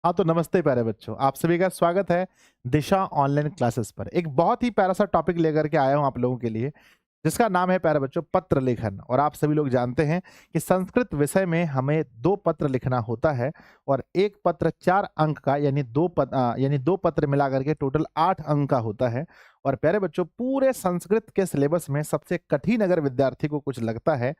हाँ, तो नमस्ते प्यारे बच्चों, आप सभी का स्वागत है दिशा ऑनलाइन क्लासेस पर। एक बहुत ही प्यारा सा टॉपिक लेकर के आया हूँ आप लोगों के लिए, जिसका नाम है प्यारे बच्चों पत्र लेखन। और आप सभी लोग जानते हैं कि संस्कृत विषय में हमें 2 पत्र लिखना होता है और एक पत्र 4 अंक का यानी 2 पत्र मिला करके टोटल 8 अंक का होता है। और प्यारे बच्चों पूरे संस्कृत के सिलेबस में सबसे कठिन अगर विद्यार्थी को कुछ लगता है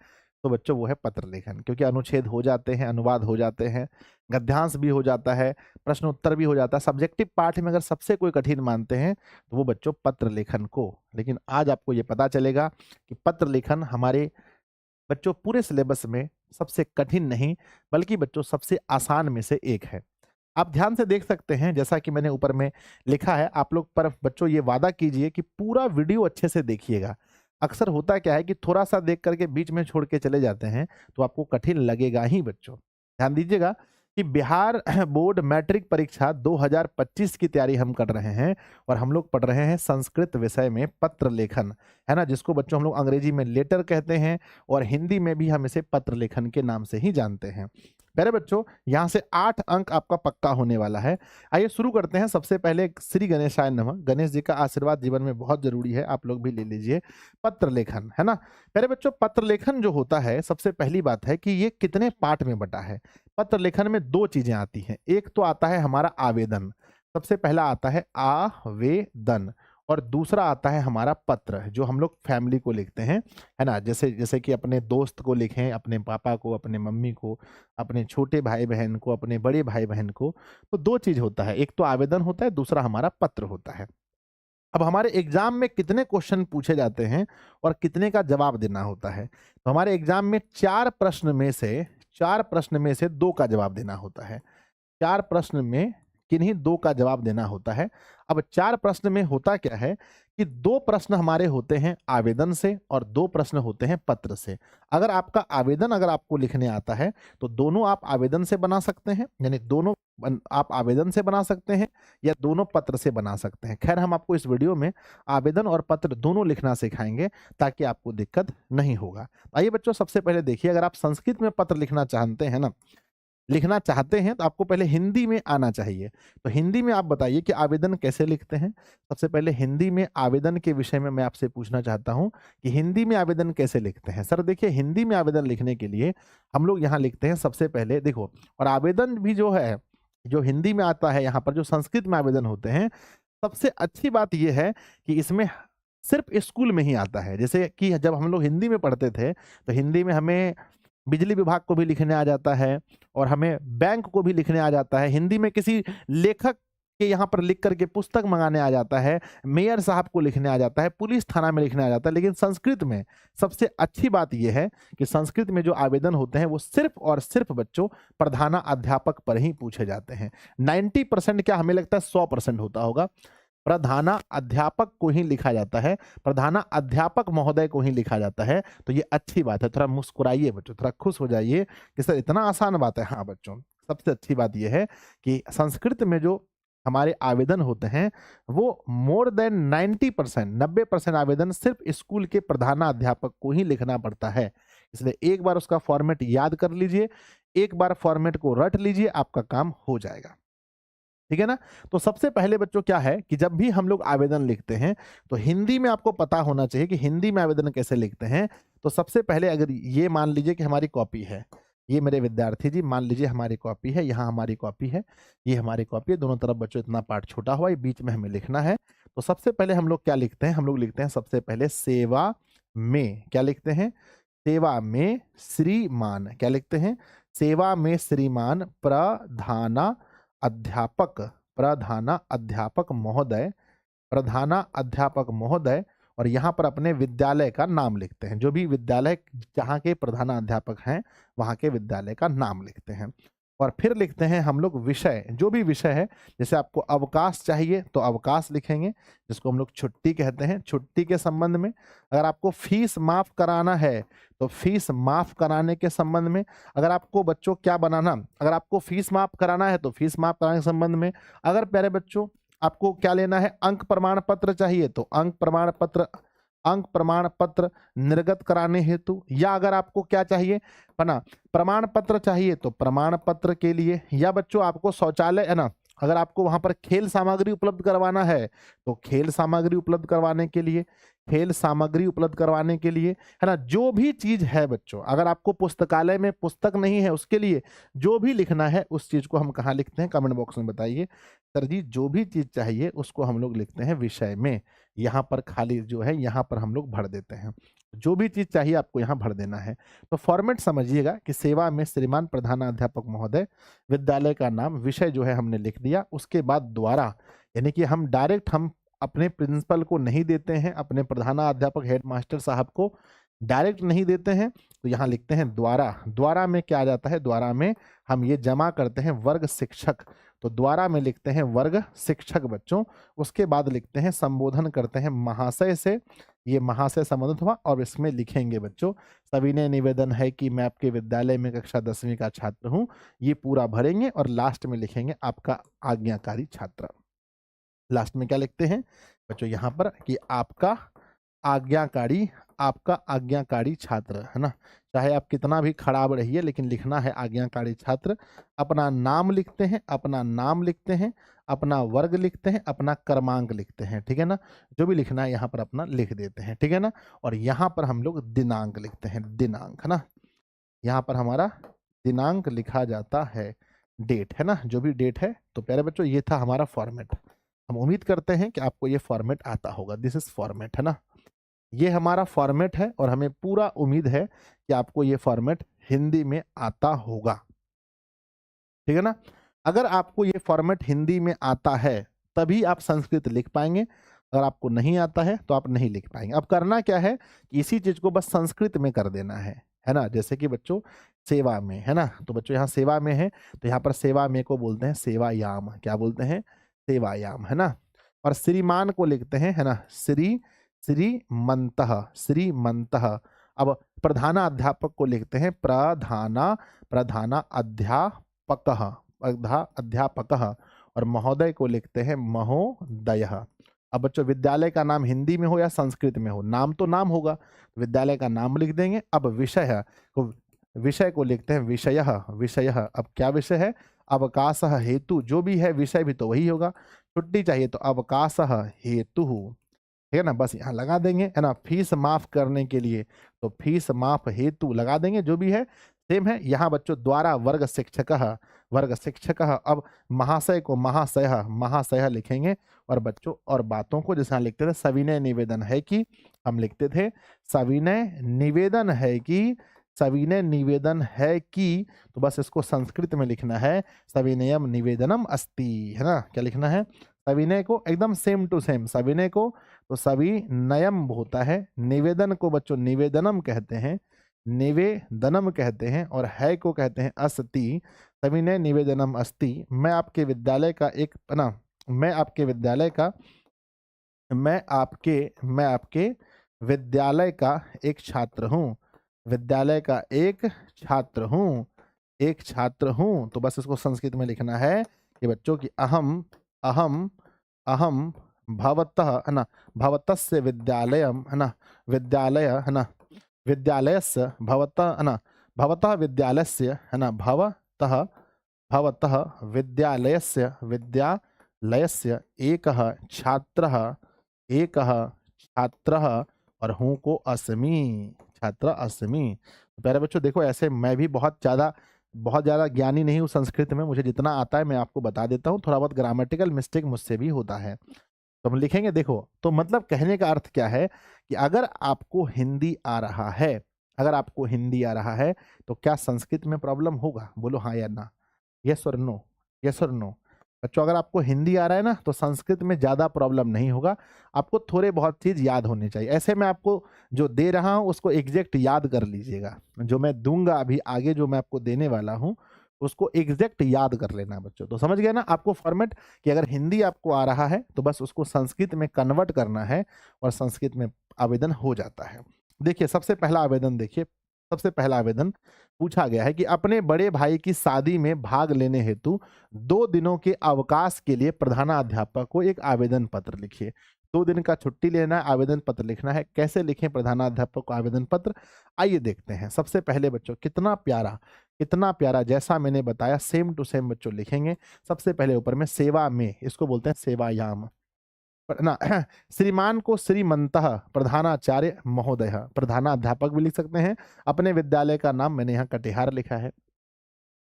तो बच्चों वो है पत्र लेखन, क्योंकि अनुच्छेद हो जाते हैं, अनुवाद हो जाते हैं, गद्यांश भी हो जाता है, प्रश्न उत्तर भी हो जाता है। सब्जेक्टिव पार्ट में अगर सबसे कोई कठिन मानते हैं तो वो बच्चों पत्र लेखन को। लेकिन आज आपको ये पता चलेगा कि पत्र लेखन हमारे बच्चों पूरे सिलेबस में सबसे कठिन नहीं बल्कि बच्चों सबसे आसान में से एक है। आप ध्यान से देख सकते हैं जैसा कि मैंने ऊपर में लिखा है, आप लोग पर बच्चों ये वादा कीजिए कि पूरा वीडियो अच्छे से देखिएगा। अक्सर होता क्या है कि थोड़ा सा देख करके बीच में छोड़ के चले जाते हैं तो आपको कठिन लगेगा ही बच्चों। ध्यान दीजिएगा कि बिहार बोर्ड मैट्रिक परीक्षा 2025 की तैयारी हम कर रहे हैं और हम लोग पढ़ रहे हैं संस्कृत विषय में पत्र लेखन, है ना, जिसको बच्चों हम लोग अंग्रेजी में लेटर कहते हैं और हिंदी में भी हम इसे पत्र लेखन के नाम से ही जानते हैं। प्यारे बच्चों, यहाँ से 8 अंक आपका पक्का होने वाला है। आइए शुरू करते हैं। सबसे पहले श्री गणेशाय नमः, गणेश जी का आशीर्वाद जीवन में बहुत जरूरी है, आप लोग भी ले लीजिए। पत्र लेखन, है ना प्यारे बच्चों, पत्र लेखन जो होता है सबसे पहली बात है कि ये कितने पार्ट में बटा है। पत्र लेखन में 2 चीजें आती हैं। एक तो आता है हमारा आवेदन, सबसे पहला आता है आवेदन, और दूसरा आता है हमारा पत्र जो हम लोग फैमिली को लिखते हैं, है ना, जैसे जैसे कि अपने दोस्त को लिखें, अपने पापा को, अपने मम्मी को, अपने छोटे भाई बहन को, अपने बड़े भाई बहन को। तो 2 चीज होता है, एक तो आवेदन होता है, दूसरा हमारा पत्र होता है। अब हमारे एग्जाम में कितने क्वेश्चन पूछे जाते हैं और कितने का जवाब देना होता है, तो हमारे एग्जाम में 4 प्रश्न में से 2 का जवाब देना होता है। 4 प्रश्न में किन्हीं 2 का जवाब देना होता है। अब 4 प्रश्न में होता क्या है कि 2 प्रश्न हमारे होते हैं आवेदन से और 2 प्रश्न होते हैं पत्र से। अगर आपका आवेदन अगर आपको लिखने आता है तो दोनों आप आवेदन से बना सकते हैं, यानी दोनों आप आवेदन से बना सकते हैं या दोनों पत्र से बना सकते हैं। खैर, हम आपको इस वीडियो में आवेदन और पत्र दोनों लिखना सिखाएंगे ताकि आपको दिक्कत नहीं होगा। आइए बच्चों, सबसे पहले देखिए, अगर आप संस्कृत में पत्र लिखना चाहते हैं तो आपको पहले हिंदी में आना चाहिए। तो हिंदी में आप बताइए कि आवेदन कैसे लिखते हैं। सबसे पहले हिंदी में आवेदन के विषय में मैं आपसे पूछना चाहता हूं कि हिंदी में आवेदन कैसे लिखते हैं। सर देखिए, हिंदी में आवेदन लिखने के लिए हम लोग यहाँ लिखते हैं सबसे पहले, देखो, और आवेदन भी जो है जो हिंदी में आता है, यहाँ पर जो संस्कृत में आवेदन होते हैं, सबसे अच्छी बात यह है कि इसमें सिर्फ स्कूल में ही आता है। जैसे कि जब हम लोग हिंदी में पढ़ते थे तो हिंदी में हमें बिजली विभाग को भी लिखने आ जाता है और हमें बैंक को भी लिखने आ जाता है। हिंदी में किसी लेखक के यहाँ पर लिख करके पुस्तक मंगाने आ जाता है, मेयर साहब को लिखने आ जाता है, पुलिस थाना में लिखने आ जाता है। लेकिन संस्कृत में सबसे अच्छी बात यह है कि संस्कृत में जो आवेदन होते हैं वो सिर्फ और सिर्फ बच्चों प्रधानाध्यापक पर ही पूछे जाते हैं। 90% क्या, हमें लगता है 100% होता होगा, प्रधाना अध्यापक को ही लिखा जाता है, प्रधाना अध्यापक महोदय को ही लिखा जाता है। तो ये अच्छी बात है। थोड़ा मुस्कुराइए बच्चों, थोड़ा खुश हो जाइए कि सर इतना आसान बात है। हाँ बच्चों, सबसे अच्छी बात यह है कि संस्कृत में जो हमारे आवेदन होते हैं वो मोर देन 90% आवेदन सिर्फ स्कूल के प्रधाना अध्यापक को ही लिखना पड़ता है। इसलिए एक बार उसका फॉर्मेट याद कर लीजिए, एक बार फॉर्मेट को रट लीजिए, आपका काम हो जाएगा। ठीक है ना। तो सबसे पहले बच्चों क्या है कि जब भी हम लोग आवेदन लिखते हैं तो हिंदी में आपको पता होना चाहिए कि हिंदी में आवेदन कैसे लिखते हैं। तो सबसे पहले अगर ये मान लीजिए कि हमारी कॉपी है, ये मेरे विद्यार्थी जी मान लीजिए हमारी कॉपी है, यहाँ हमारी कॉपी है, ये हमारी कॉपी है, दोनों तरफ बच्चों इतना पार्ट छोटा हुआ है, बीच में हमें लिखना है। तो सबसे पहले हम लोग क्या लिखते हैं, हम लोग लिखते हैं सबसे पहले सेवा में, क्या लिखते हैं, सेवा में श्रीमान, क्या लिखते हैं, सेवा में श्रीमान प्रधाना अध्यापक, प्रधाना अध्यापक महोदय, प्रधाना अध्यापक महोदय, और यहाँ पर अपने विद्यालय का नाम लिखते हैं। जो भी विद्यालय जहाँ के प्रधाना अध्यापक हैं वहाँ के विद्यालय का नाम लिखते हैं। और फिर लिखते हैं हम लोग विषय, जो भी विषय है, जैसे आपको अवकाश चाहिए तो अवकाश लिखेंगे, जिसको हम लोग छुट्टी कहते हैं, छुट्टी के संबंध में। अगर आपको फीस माफ कराना है तो फीस माफ कराने के संबंध में। अगर आपको बच्चों क्या बनाना, अगर आपको फीस माफ कराना है तो फीस माफ कराने के संबंध में। अगर प्यारे बच्चों आपको क्या लेना है, अंक प्रमाण पत्र चाहिए तो अंक प्रमाण पत्र अंक प्रमाण पत्र निर्गत कराने हेतु, या अगर आपको क्या चाहिए है ना, प्रमाण पत्र चाहिए तो प्रमाण पत्र के लिए, या बच्चों आपको शौचालय है ना, अगर आपको वहां पर खेल सामग्री उपलब्ध करवाना है तो खेल सामग्री उपलब्ध करवाने के लिए, खेल सामग्री उपलब्ध करवाने के लिए, है ना, जो भी चीज है बच्चों, अगर आपको पुस्तकालय में पुस्तक नहीं है उसके लिए जो भी लिखना है उस चीज को हम कहाँ लिखते हैं, कमेंट बॉक्स में बताइए। सर जी जो भी चीज चाहिए उसको हम लोग लिखते हैं विषय में, यहाँ पर खाली जो है यहाँ पर हम लोग भर देते हैं, जो भी चीज चाहिए आपको यहाँ भर देना है। तो फॉर्मेट समझिएगा कि सेवा में श्रीमान प्रधानाध्यापक महोदय, विद्यालय का नाम, विषय जो है हमने लिख दिया, उसके बाद द्वारा, यानी कि हम डायरेक्ट हम अपने प्रिंसिपल को नहीं देते हैं, अपने प्रधानाध्यापक हेडमास्टर साहब को डायरेक्ट नहीं देते हैं, तो यहाँ लिखते हैं द्वारा। द्वारा में क्या आ जाता है, द्वारा में हम ये जमा करते हैं वर्ग शिक्षक, तो द्वारा में लिखते हैं वर्ग शिक्षक बच्चों। उसके बाद लिखते हैं संबोधन करते हैं महाशय से, ये महाशय संबोधित हुआ, और इसमें लिखेंगे बच्चों सविनय निवेदन है कि मैं आपके विद्यालय में कक्षा 10वीं का छात्र हूँ, ये पूरा भरेंगे और लास्ट में लिखेंगे आपका आज्ञाकारी छात्र। लास्ट में क्या लिखते हैं बच्चों यहाँ पर कि आपका आज्ञाकारी छात्र, है ना, चाहे आप कितना भी खराब रहिए लेकिन लिखना है आज्ञाकारी छात्र। अपना नाम लिखते हैं, अपना वर्ग लिखते हैं, अपना क्रमांक लिखते हैं, ठीक है ना, जो भी लिखना है यहाँ पर अपना लिख देते हैं, ठीक है ना। और यहाँ पर हम लोग दिनांक लिखते हैं, दिनांक, है ना, यहाँ पर हमारा दिनांक लिखा जाता है, डेट, है ना, जो भी डेट है। तो प्यारे बच्चों ये था हमारा फॉर्मेट, हम उम्मीद करते हैं कि आपको ये फॉर्मेट आता होगा, दिस इज फॉर्मेट, है ना, ये हमारा फॉर्मेट है और हमें पूरा उम्मीद है कि आपको ये फॉर्मेट हिंदी में आता होगा, ठीक है ना। अगर आपको ये फॉर्मेट हिंदी में आता है तभी आप संस्कृत लिख पाएंगे, अगर आपको नहीं आता है तो आप नहीं लिख पाएंगे। अब करना क्या है, इसी चीज को बस संस्कृत में कर देना है ना। जैसे कि बच्चों सेवा में, है ना, तो बच्चों यहाँ सेवा में है तो यहाँ पर सेवा में को बोलते हैं सेवायाम, क्या बोलते हैं, सेवायाम, है ना। और श्रीमान को लिखते हैं, है ना, श्रीमंतः, श्रीमंतः। अब प्रधानाध्यापक को लिखते हैं अध्यापकः, और महोदय को लिखते हैं महोदयः। अब बच्चों विद्यालय का नाम हिंदी में हो या संस्कृत में हो, नाम तो नाम होगा, विद्यालय का नाम लिख देंगे। अब विषय को लिखते हैं विषयः। अब क्या विषय है, अवकाश हेतु, जो भी है विषय भी तो वही होगा, छुट्टी चाहिए तो अवकाश हेतु, ठीक है ना, बस यहाँ लगा देंगे, है ना। फीस माफ करने के लिए तो फीस माफ हेतु लगा देंगे, जो भी है सेम है। यहाँ बच्चों द्वारा वर्ग शिक्षक। अब महाशय को महाशय लिखेंगे, और बच्चों और बातों को जैसे लिखते थे सविनय निवेदन है कि, हम लिखते थे सविनय निवेदन है कि, तो बस इसको संस्कृत में लिखना है सविनयम निवेदनम अस्ति, है ना, क्या लिखना है, सविनय को एकदम सेम टू सेम, सविनय को तो सविनयम होता है, निवेदन को बच्चों निवेदनम कहते हैं, और है को कहते हैं अस्ति, सविनय निवेदनम अस्ति। मैं आपके विद्यालय का मैं आपके विद्यालय का एक छात्र हूँ, तो बस इसको संस्कृत में लिखना है कि बच्चों की अहम भवतः, है ना, भवतस्य विद्यालयम, है ना, है ना, विद्यालयस्य भवतः, है ना, भवतः विद्यालयस्य, है ना, भवतः विद्यालयस्य एकः छात्रः और हूँ को अस्मि, छात्र अस्मि। तो प्यारे बच्चों देखो, ऐसे मैं भी बहुत ज़्यादा ज्ञानी नहीं हूँ संस्कृत में, मुझे जितना आता है मैं आपको बता देता हूँ, थोड़ा बहुत ग्रामेटिकल मिस्टेक मुझसे भी होता है। तो हम लिखेंगे, देखो, तो मतलब कहने का अर्थ क्या है कि अगर आपको हिंदी आ रहा है तो क्या संस्कृत में प्रॉब्लम होगा, बोलो हाँ या ना, यस और नो, यस और नो। बच्चों अगर आपको हिंदी आ रहा है ना तो संस्कृत में ज़्यादा प्रॉब्लम नहीं होगा, आपको थोड़े बहुत चीज़ याद होनी चाहिए। ऐसे मैं आपको जो दे रहा हूँ उसको एग्जैक्ट याद कर लीजिएगा, जो मैं दूंगा अभी आगे जो मैं आपको देने वाला हूँ उसको एग्जैक्ट याद कर लेना बच्चों। तो समझ गए ना आपको फॉर्मेट, कि अगर हिंदी आपको आ रहा है तो बस उसको संस्कृत में कन्वर्ट करना है और संस्कृत में आवेदन हो जाता है। देखिए सबसे पहला आवेदन पूछा गया है कि अपने बड़े भाई की शादी में भाग लेने हेतु 2 दिनों के अवकाश के लिए प्रधानाध्यापक को एक आवेदन पत्र लिखिए। 2 दिन का छुट्टी लेना है, आवेदन पत्र लिखना है। कैसे लिखें प्रधानाध्यापक को आवेदन पत्र, आइए देखते हैं। सबसे पहले बच्चों कितना प्यारा जैसा मैंने बताया सेम टू सेम बच्चों लिखेंगे। सबसे पहले ऊपर में सेवा में, इसको बोलते हैं सेवायाम ना। श्रीमान को श्रीमंतः प्रधानाचार्य महोदय, प्रधानाध्यापक भी लिख सकते हैं। अपने विद्यालय का नाम मैंने यहाँ कटिहार लिखा है,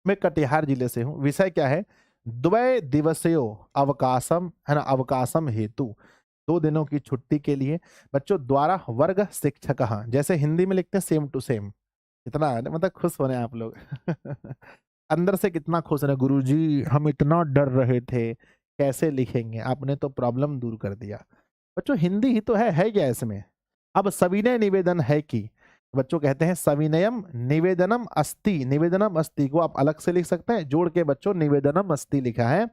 मैं कटिहार जिले से हूँ। विषय क्या है, द्वय दिवसयो अवकाशम, है ना, अवकाशम हेतु, 2 दिनों की छुट्टी के लिए बच्चों द्वारा वर्ग शिक्षक, जैसे हिंदी में लिखते हैं सेम टू सेम। कितना मतलब खुश हो रहे हैं आप लोग। अंदर से कितना खुश रहे, गुरुजी हम इतना डर रहे थे कैसे लिखेंगे, आपने तो प्रॉब्लम दूर कर दिया। बच्चों हिंदी ही तो है क्या इसमें। अब सविनय निवेदन है कि, बच्चों कहते हैं सविनयम निवेदनम अस्ति, निवेदनम अस्ति को आप अलग से लिख सकते हैं, जोड़ के बच्चों निवेदनम अस्ति लिखा है।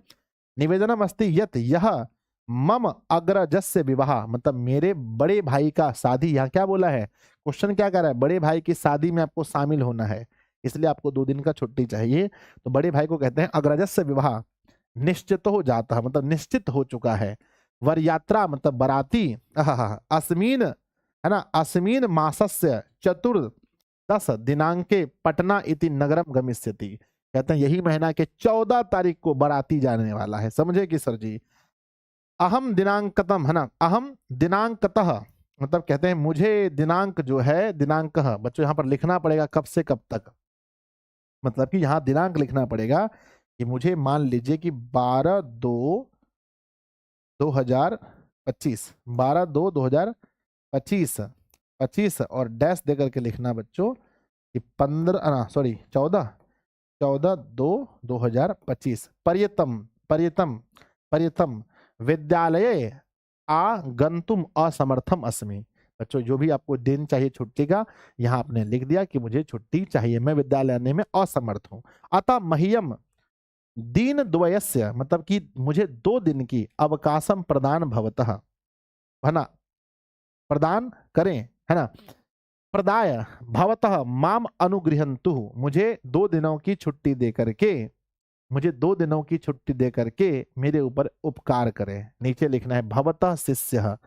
निवेदनम अस्ति यत, यह मम अग्रजस्य विवाह, मतलब मेरे बड़े भाई का शादी, यहाँ क्या बोला है, क्वेश्चन क्या कर रहा है, बड़े भाई की शादी में आपको शामिल होना है, इसलिए आपको 2 दिन का छुट्टी चाहिए। तो बड़े भाई को कहते हैं अग्रजस्य विवाह, निश्चित हो जाता है मतलब निश्चित हो चुका है। वर यात्रा मतलब बराती, अस्मीन, है ना, अस्मीन मासस्य चतुर्दश दिनांके पटना इति नगरम गमिष्यति, कहते हैं यही महीना के 14 तारीख को बराती जाने वाला है, समझे कि सर जी। अहम दिनांकतम, है ना, अहम दिनांकतः, मतलब कहते हैं मुझे दिनांक जो है, दिनांक बच्चों यहाँ पर लिखना पड़ेगा कब से कब तक, मतलब कि यहाँ दिनांक लिखना पड़ेगा कि मुझे मान लीजिए कि 12/2/2025, 12/2/2025, 25 और डैश दे करके लिखना बच्चों कि 14/2/2025 पर्यतम विद्यालय आगंतुम असमर्थम अस्मि। बच्चों जो भी आपको दिन चाहिए छुट्टी का, यहाँ आपने लिख दिया कि मुझे छुट्टी चाहिए, मैं विद्यालय आने में असमर्थ हूँ। अतः मह्यम दीन द्वयस्य, मतलब कि मुझे 2 दिन की अवकाशम प्रदान भवतः, है ना, प्रदान करें, है ना, प्रदाय भवतः माम अनुगृहन्तु, मुझे 2 दिनों की छुट्टी दे करके, मुझे 2 दिनों की छुट्टी दे करके मेरे ऊपर उपकार करें। नीचे लिखना है भवतः शिष्य,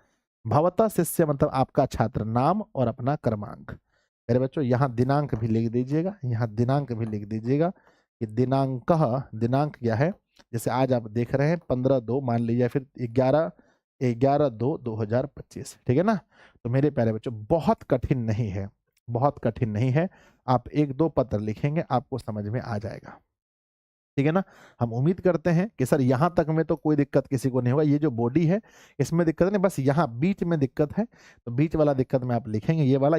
भवतः शिष्य मतलब आपका छात्र नाम और अपना क्रमांक। मेरे बच्चों यहाँ दिनांक भी लिख दीजिएगा, यहाँ दिनांक भी लिख दीजिएगा कि दिनांक, दिनांक क्या है, जैसे आज आप देख रहे हैं 15/2 मान लीजिए, फिर 11/2/2025, ठीक है ना। तो मेरे प्यारे बच्चों बहुत कठिन नहीं है, बहुत कठिन नहीं है, आप 1-2 पत्र लिखेंगे आपको समझ में आ जाएगा, ठीक है ना। हम उम्मीद करते हैं कि सर यहाँ तक में तो कोई दिक्कत किसी को नहीं होगा, ये जो बॉडी है इसमें दिक्कत नहीं, बस यहाँ बीच में दिक्कत है, तो बीच वाला दिक्कत में आप लिखेंगे, ये वाला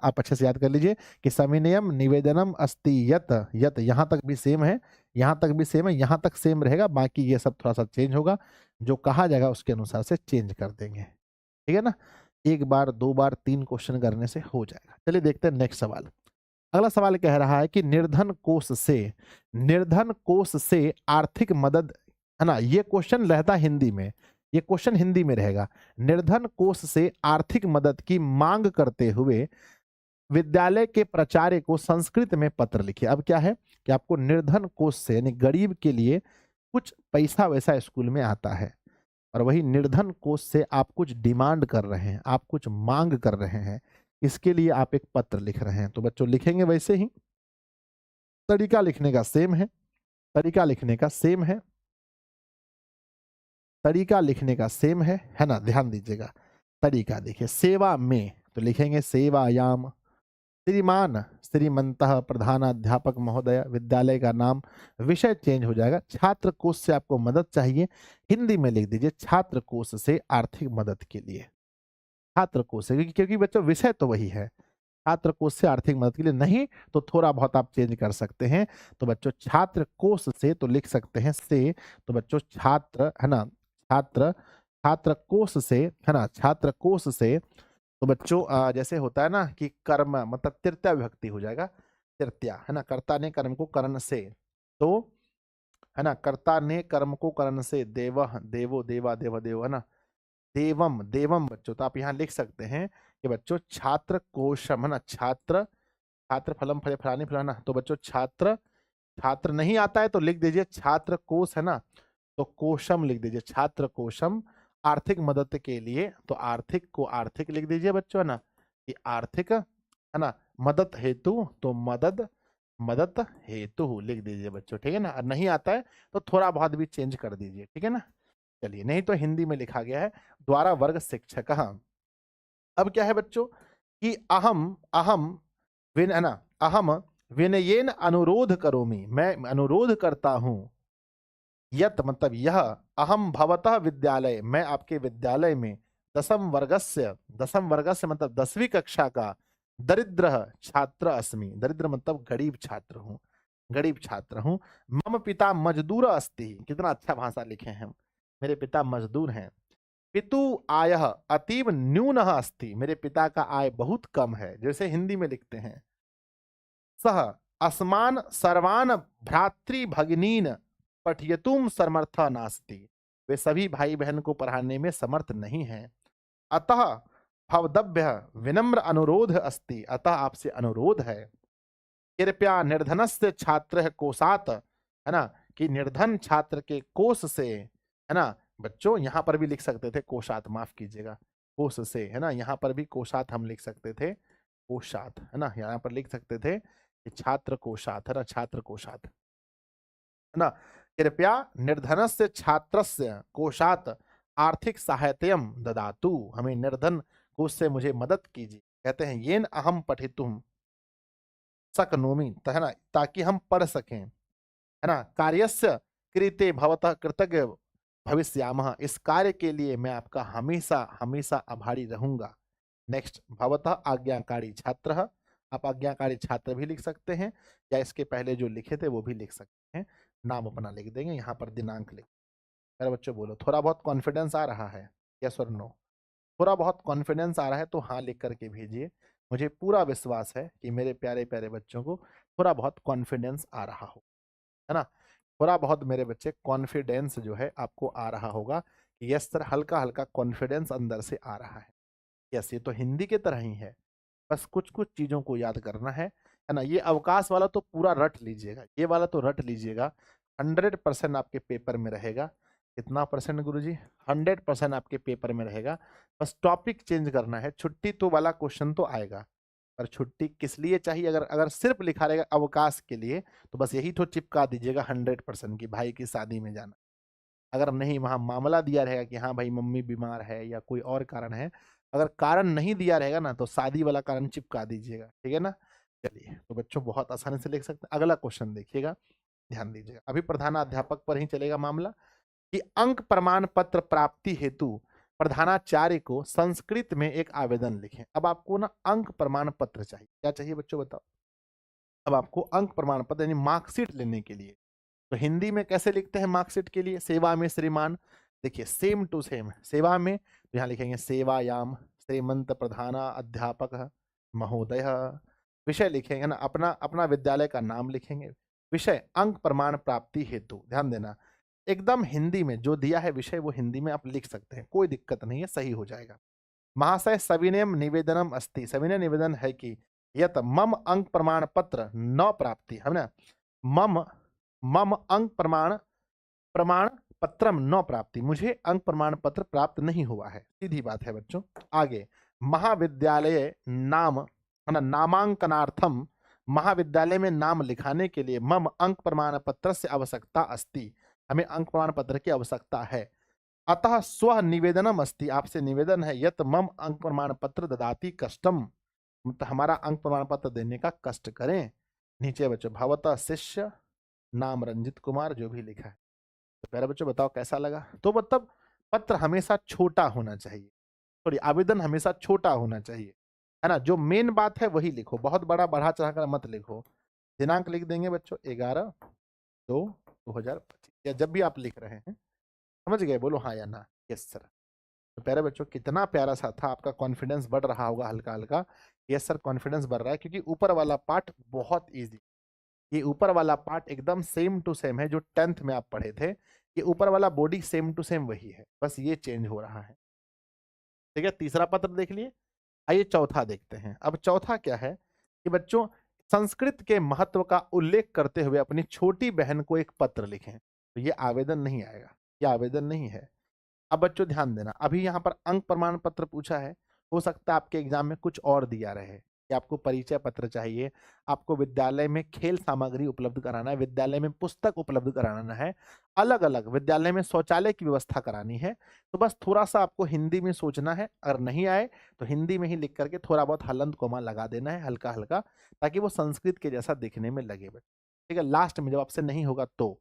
आप अच्छे से याद कर लीजिए कि सविनयम निवेदनम अस्ति यत, यत यहाँ तक भी सेम है, यहाँ तक भी सेम है, यहाँ तक सेम रहेगा, बाकी ये सब थोड़ा सा चेंज होगा, जो कहा जाएगा उसके अनुसार से चेंज कर देंगे, ठीक है ना। 1 बार 2 बार 3 क्वेश्चन करने से हो जाएगा। चलिए देखते हैं नेक्स्ट सवाल। अगला सवाल कह रहा है कि निर्धन कोष से आर्थिक मदद, है ना, ये क्वेश्चन रहता हिंदी में, ये क्वेश्चन हिंदी में रहेगा। निर्धन कोष से आर्थिक मदद की मांग करते हुए विद्यालय के प्राचार्य को संस्कृत में पत्र लिखिए। अब क्या है कि आपको निर्धन कोष से, यानी गरीब के लिए कुछ पैसा वैसा स्कूल में आता है, और वही निर्धन कोष से आप कुछ डिमांड कर रहे हैं, आप कुछ मांग कर रहे हैं, इसके लिए आप एक पत्र लिख रहे हैं। तो बच्चों लिखेंगे वैसे ही, तरीका लिखने का सेम है, तरीका लिखने का सेम है, तरीका लिखने का सेम है ना, ध्यान दीजिएगा। तरीका देखिए, सेवा में तो लिखेंगे सेवायाम, श्रीमान श्रीमंतः प्रधानाध्यापक महोदय, विद्यालय का नाम, विषय चेंज हो जाएगा, छात्र कोष से आपको मदद चाहिए, हिंदी में लिख दीजिए छात्र कोष से आर्थिक मदद के लिए, छात्र कोष से, क्योंकि बच्चों विषय तो वही है, छात्र कोष से आर्थिक मदद के लिए, नहीं तो थोड़ा बहुत आप चेंज कर सकते हैं। तो बच्चों छात्र कोष से तो लिख सकते हैं से, तो बच्चों छात्र, है ना, छात्र, छात्र कोष से, है ना, छात्र कोष से, तो बच्चों जैसे होता है ना कि कर्म मतलब तृतीया विभक्ति हो जाएगा, तृतीया, है ना, कर्ता ने कर्म को करण से, तो है ना, कर्ता ने कर्म को करण से, देव देवो देवा देव देव, है ना, देवम देवम बच्चों, तो आप यहाँ लिख सकते हैं कि बच्चों छात्र कोशम, है ना, छात्र, छात्र फलम फले फलानी फलाना, तो बच्चों छात्र, छात्र नहीं आता है तो लिख दीजिए छात्र कोश, है ना, तो कोशम लिख दीजिए, छात्र कोशम आर्थिक मदद के लिए, तो आर्थिक को आर्थिक लिख दीजिए बच्चों, है ना, कि आर्थिक, है ना, मदद हेतु, तो मदद मदद हेतु लिख दीजिए बच्चों, ठीक है ना। और नहीं आता है तो थोड़ा बहुत भी चेंज कर दीजिए, ठीक है ना। चलिए, नहीं तो हिंदी में लिखा गया है द्वारा वर्ग शिक्षक। अब क्या है बच्चों कि अहम अहम विन, है ना, अहम विनयेन अनुरोध करोमि, मैं अनुरोध करता हूं, यत मतलब यह, अहम भवतः विद्यालय, मैं आपके विद्यालय में, दसम वर्गस्य मतलब 10वीं कक्षा का, दरिद्र छात्र अस्मि, दरिद्र मतलब गरीब छात्र हूँ, गरीब छात्र हूँ। मम पिता मजदूर अस्ति, कितना अच्छा भाषा लिखे हैं, मेरे पिता मजदूर हैं। पितु आयः अतीव न्यूनः अस्ति, मेरे पिता का आय बहुत कम है, जैसे हिंदी में लिखते हैं। सह अस्मान सर्वान भ्रातृ भगिनीन पठयितुम समर्थ नास्ति, वे सभी भाई बहन को पढ़ाने में समर्थ नहीं है। अतः भवदभ्य विनम्र अनुरोध अस्ति, अतः आपसे अनुरोध है, कृपया निर्धनस्य छात्र कोषात, है ना, कि निर्धन छात्र के कोष से, है ना बच्चों, यहां पर भी लिख सकते थे कोषात, माफ कीजिएगा, कोष से, है ना, यहां पर भी कोषात हम लिख सकते थे, कोषात, है ना, यहाँ पर लिख सकते थे कि छात्र कोषात, है ना, छात्र कोषात, है ना। कृपया निर्धनस्य छात्रस्य कोषात आर्थिक सहायतयम ददातु, हमें निर्धन कोष से मुझे मदद कीजिए। कहते हैं येन अहम पठितुम शक्नोमि, है ना, ताकि हम पढ़ सकें, है ना। कार्यस्य कृते भवतः कृतज्ञ भविष्यामः, इस कार्य के लिए मैं आपका हमेशा हमेशा आभारी रहूंगा। नेक्स्ट, भवतः आज्ञाकारी छात्र, आप आज्ञाकारी छात्र भी लिख सकते हैं, या इसके पहले जो लिखे थे वो भी लिख सकते हैं, नाम अपना लिख देंगे, यहाँ पर दिनांक लिख। मेरे बच्चों बोलो, थोड़ा बहुत कॉन्फिडेंस आ रहा है, यस और नो? थोड़ा बहुत कॉन्फिडेंस आ रहा है तो हाँ लिख करके भेजिए, मुझे पूरा विश्वास है कि मेरे प्यारे प्यारे बच्चों को थोड़ा बहुत कॉन्फिडेंस आ रहा हो, है ना। थोड़ा बहुत मेरे बच्चे कॉन्फिडेंस जो है आपको आ रहा होगा कि यस सर, हल्का हल्का कॉन्फिडेंस अंदर से आ रहा है। यस, ये तो हिंदी की तरह ही है, बस कुछ कुछ चीजों को याद करना है ना। ये अवकाश वाला तो पूरा रट लीजिएगा, ये वाला तो रट लीजिएगा, 100% आपके पेपर में रहेगा। कितना परसेंट गुरुजी? 100% आपके पेपर में रहेगा, बस टॉपिक चेंज करना है। छुट्टी तो वाला क्वेश्चन तो आएगा, पर छुट्टी किस लिए चाहिए? अगर अगर सिर्फ लिखा रहेगा अवकाश के लिए, तो बस यही तो चिपका दीजिएगा 100% की भाई की शादी में जाना। अगर नहीं वहां मामला दिया रहेगा कि हाँ भाई मम्मी बीमार है या कोई और कारण है, अगर कारण नहीं दिया रहेगा ना, तो शादी वाला कारण चिपका दीजिएगा, ठीक है ना। चलिए, तो बच्चों बहुत आसानी से लिख सकते हैं। अगला क्वेश्चन देखिएगा, ध्यान दीजिएगा, अभी प्रधानाध्यापक पर ही चलेगा मामला, कि अंक प्रमाण पत्र प्राप्ति हेतु प्रधानाचार्य को संस्कृत में एक आवेदन लिखें। अब आपको ना अंक प्रमाण पत्र चाहिए, क्या चाहिए बच्चों बताओ? अब आपको अंक प्रमाण पत्र यानी मार्कशीट लेने के लिए, तो हिंदी में कैसे लिखते हैं मार्कशीट के लिए? सेवा में श्रीमान, देखिए सेम टू सेम, सेवा में तो यहाँ लिखेंगे सेवायाम श्रीमंत प्रधाना अध्यापक महोदय, विषय लिखेंगे ना, अपना अपना विद्यालय का नाम लिखेंगे, विषय अंक प्रमाण प्राप्ति हेतु, ध्यान देना एकदम हिंदी में जो दिया है विषय वो हिंदी में आप लिख सकते हैं, कोई दिक्कत नहीं है, सही हो जाएगा। महाशय सविनयम निवेदनम अस्ति, सविनय निवेदन है कि यत मम अंक प्रमाण पत्र न प्राप्ति, है ना, मम मम अंक प्रमाण प्रमाण पत्रम न प्राप्ति, मुझे अंक प्रमाण पत्र प्राप्त नहीं हुआ है, सीधी बात है बच्चों। आगे, महाविद्यालय नाम, है ना, नामांकनार्थम, महाविद्यालय में नाम लिखाने के लिए मम अंक प्रमाण पत्र से आवश्यकता अस्ति, हमें अंक प्रमाण पत्र की आवश्यकता है। अतः स्व निवेदनम अस्ति, आपसे निवेदन है, यत मम अंक प्रमाण पत्र ददाति कष्टम, मतलब हमारा अंक प्रमाण पत्र देने का कष्ट करें। नीचे बच्चों भवता शिष्य नाम रंजित कुमार, जो भी लिखा है। तो प्यारे बच्चों बताओ कैसा लगा? तो मतलब पत्र हमेशा छोटा होना चाहिए, सॉरी आवेदन हमेशा छोटा होना चाहिए, है ना। जो मेन बात है वही लिखो, बहुत बड़ा बढ़ा चढ़ाकर मत लिखो। दिनांक लिख देंगे बच्चों 11/2/2025, या जब भी आप लिख रहे हैं, समझ गए? बोलो हाँ या ना। Yes sir. तो प्यारे बच्चों कितना प्यारा सा था, आपका कॉन्फिडेंस बढ़ रहा होगा हल्का हल्का। यस सर, कॉन्फिडेंस बढ़ रहा है क्योंकि ऊपर वाला पार्ट बहुत इजी, ये ऊपर वाला पार्ट एकदम सेम टू सेम है जो 10th में आप पढ़े थे, ये ऊपर वाला बॉडी सेम टू सेम वही है, बस ये चेंज हो रहा है। ठीक है, तीसरा पत्र देख लिए, आइए चौथा देखते हैं। अब चौथा क्या है कि बच्चों संस्कृत के महत्व का उल्लेख करते हुए अपनी छोटी बहन को एक पत्र लिखें। तो ये आवेदन नहीं आएगा, ये आवेदन नहीं है, अब बच्चों ध्यान देना, अभी यहाँ पर अंक प्रमाण पत्र पूछा है, हो सकता है आपके एग्जाम में कुछ और दिया रहे कि आपको परिचय पत्र चाहिए, आपको विद्यालय में खेल सामग्री उपलब्ध कराना है, विद्यालय में पुस्तक उपलब्ध कराना है, अलग अलग विद्यालय में शौचालय की व्यवस्था करानी है। तो बस थोड़ा सा आपको हिंदी में सोचना है, अगर नहीं आए तो हिंदी में ही लिख करके थोड़ा बहुत हलंत कोमा लगा देना है हल्का हल्का, ताकि वो संस्कृत के जैसा दिखने में लगे बच्चों। ठीक है, लास्ट में जब आपसे नहीं होगा तो,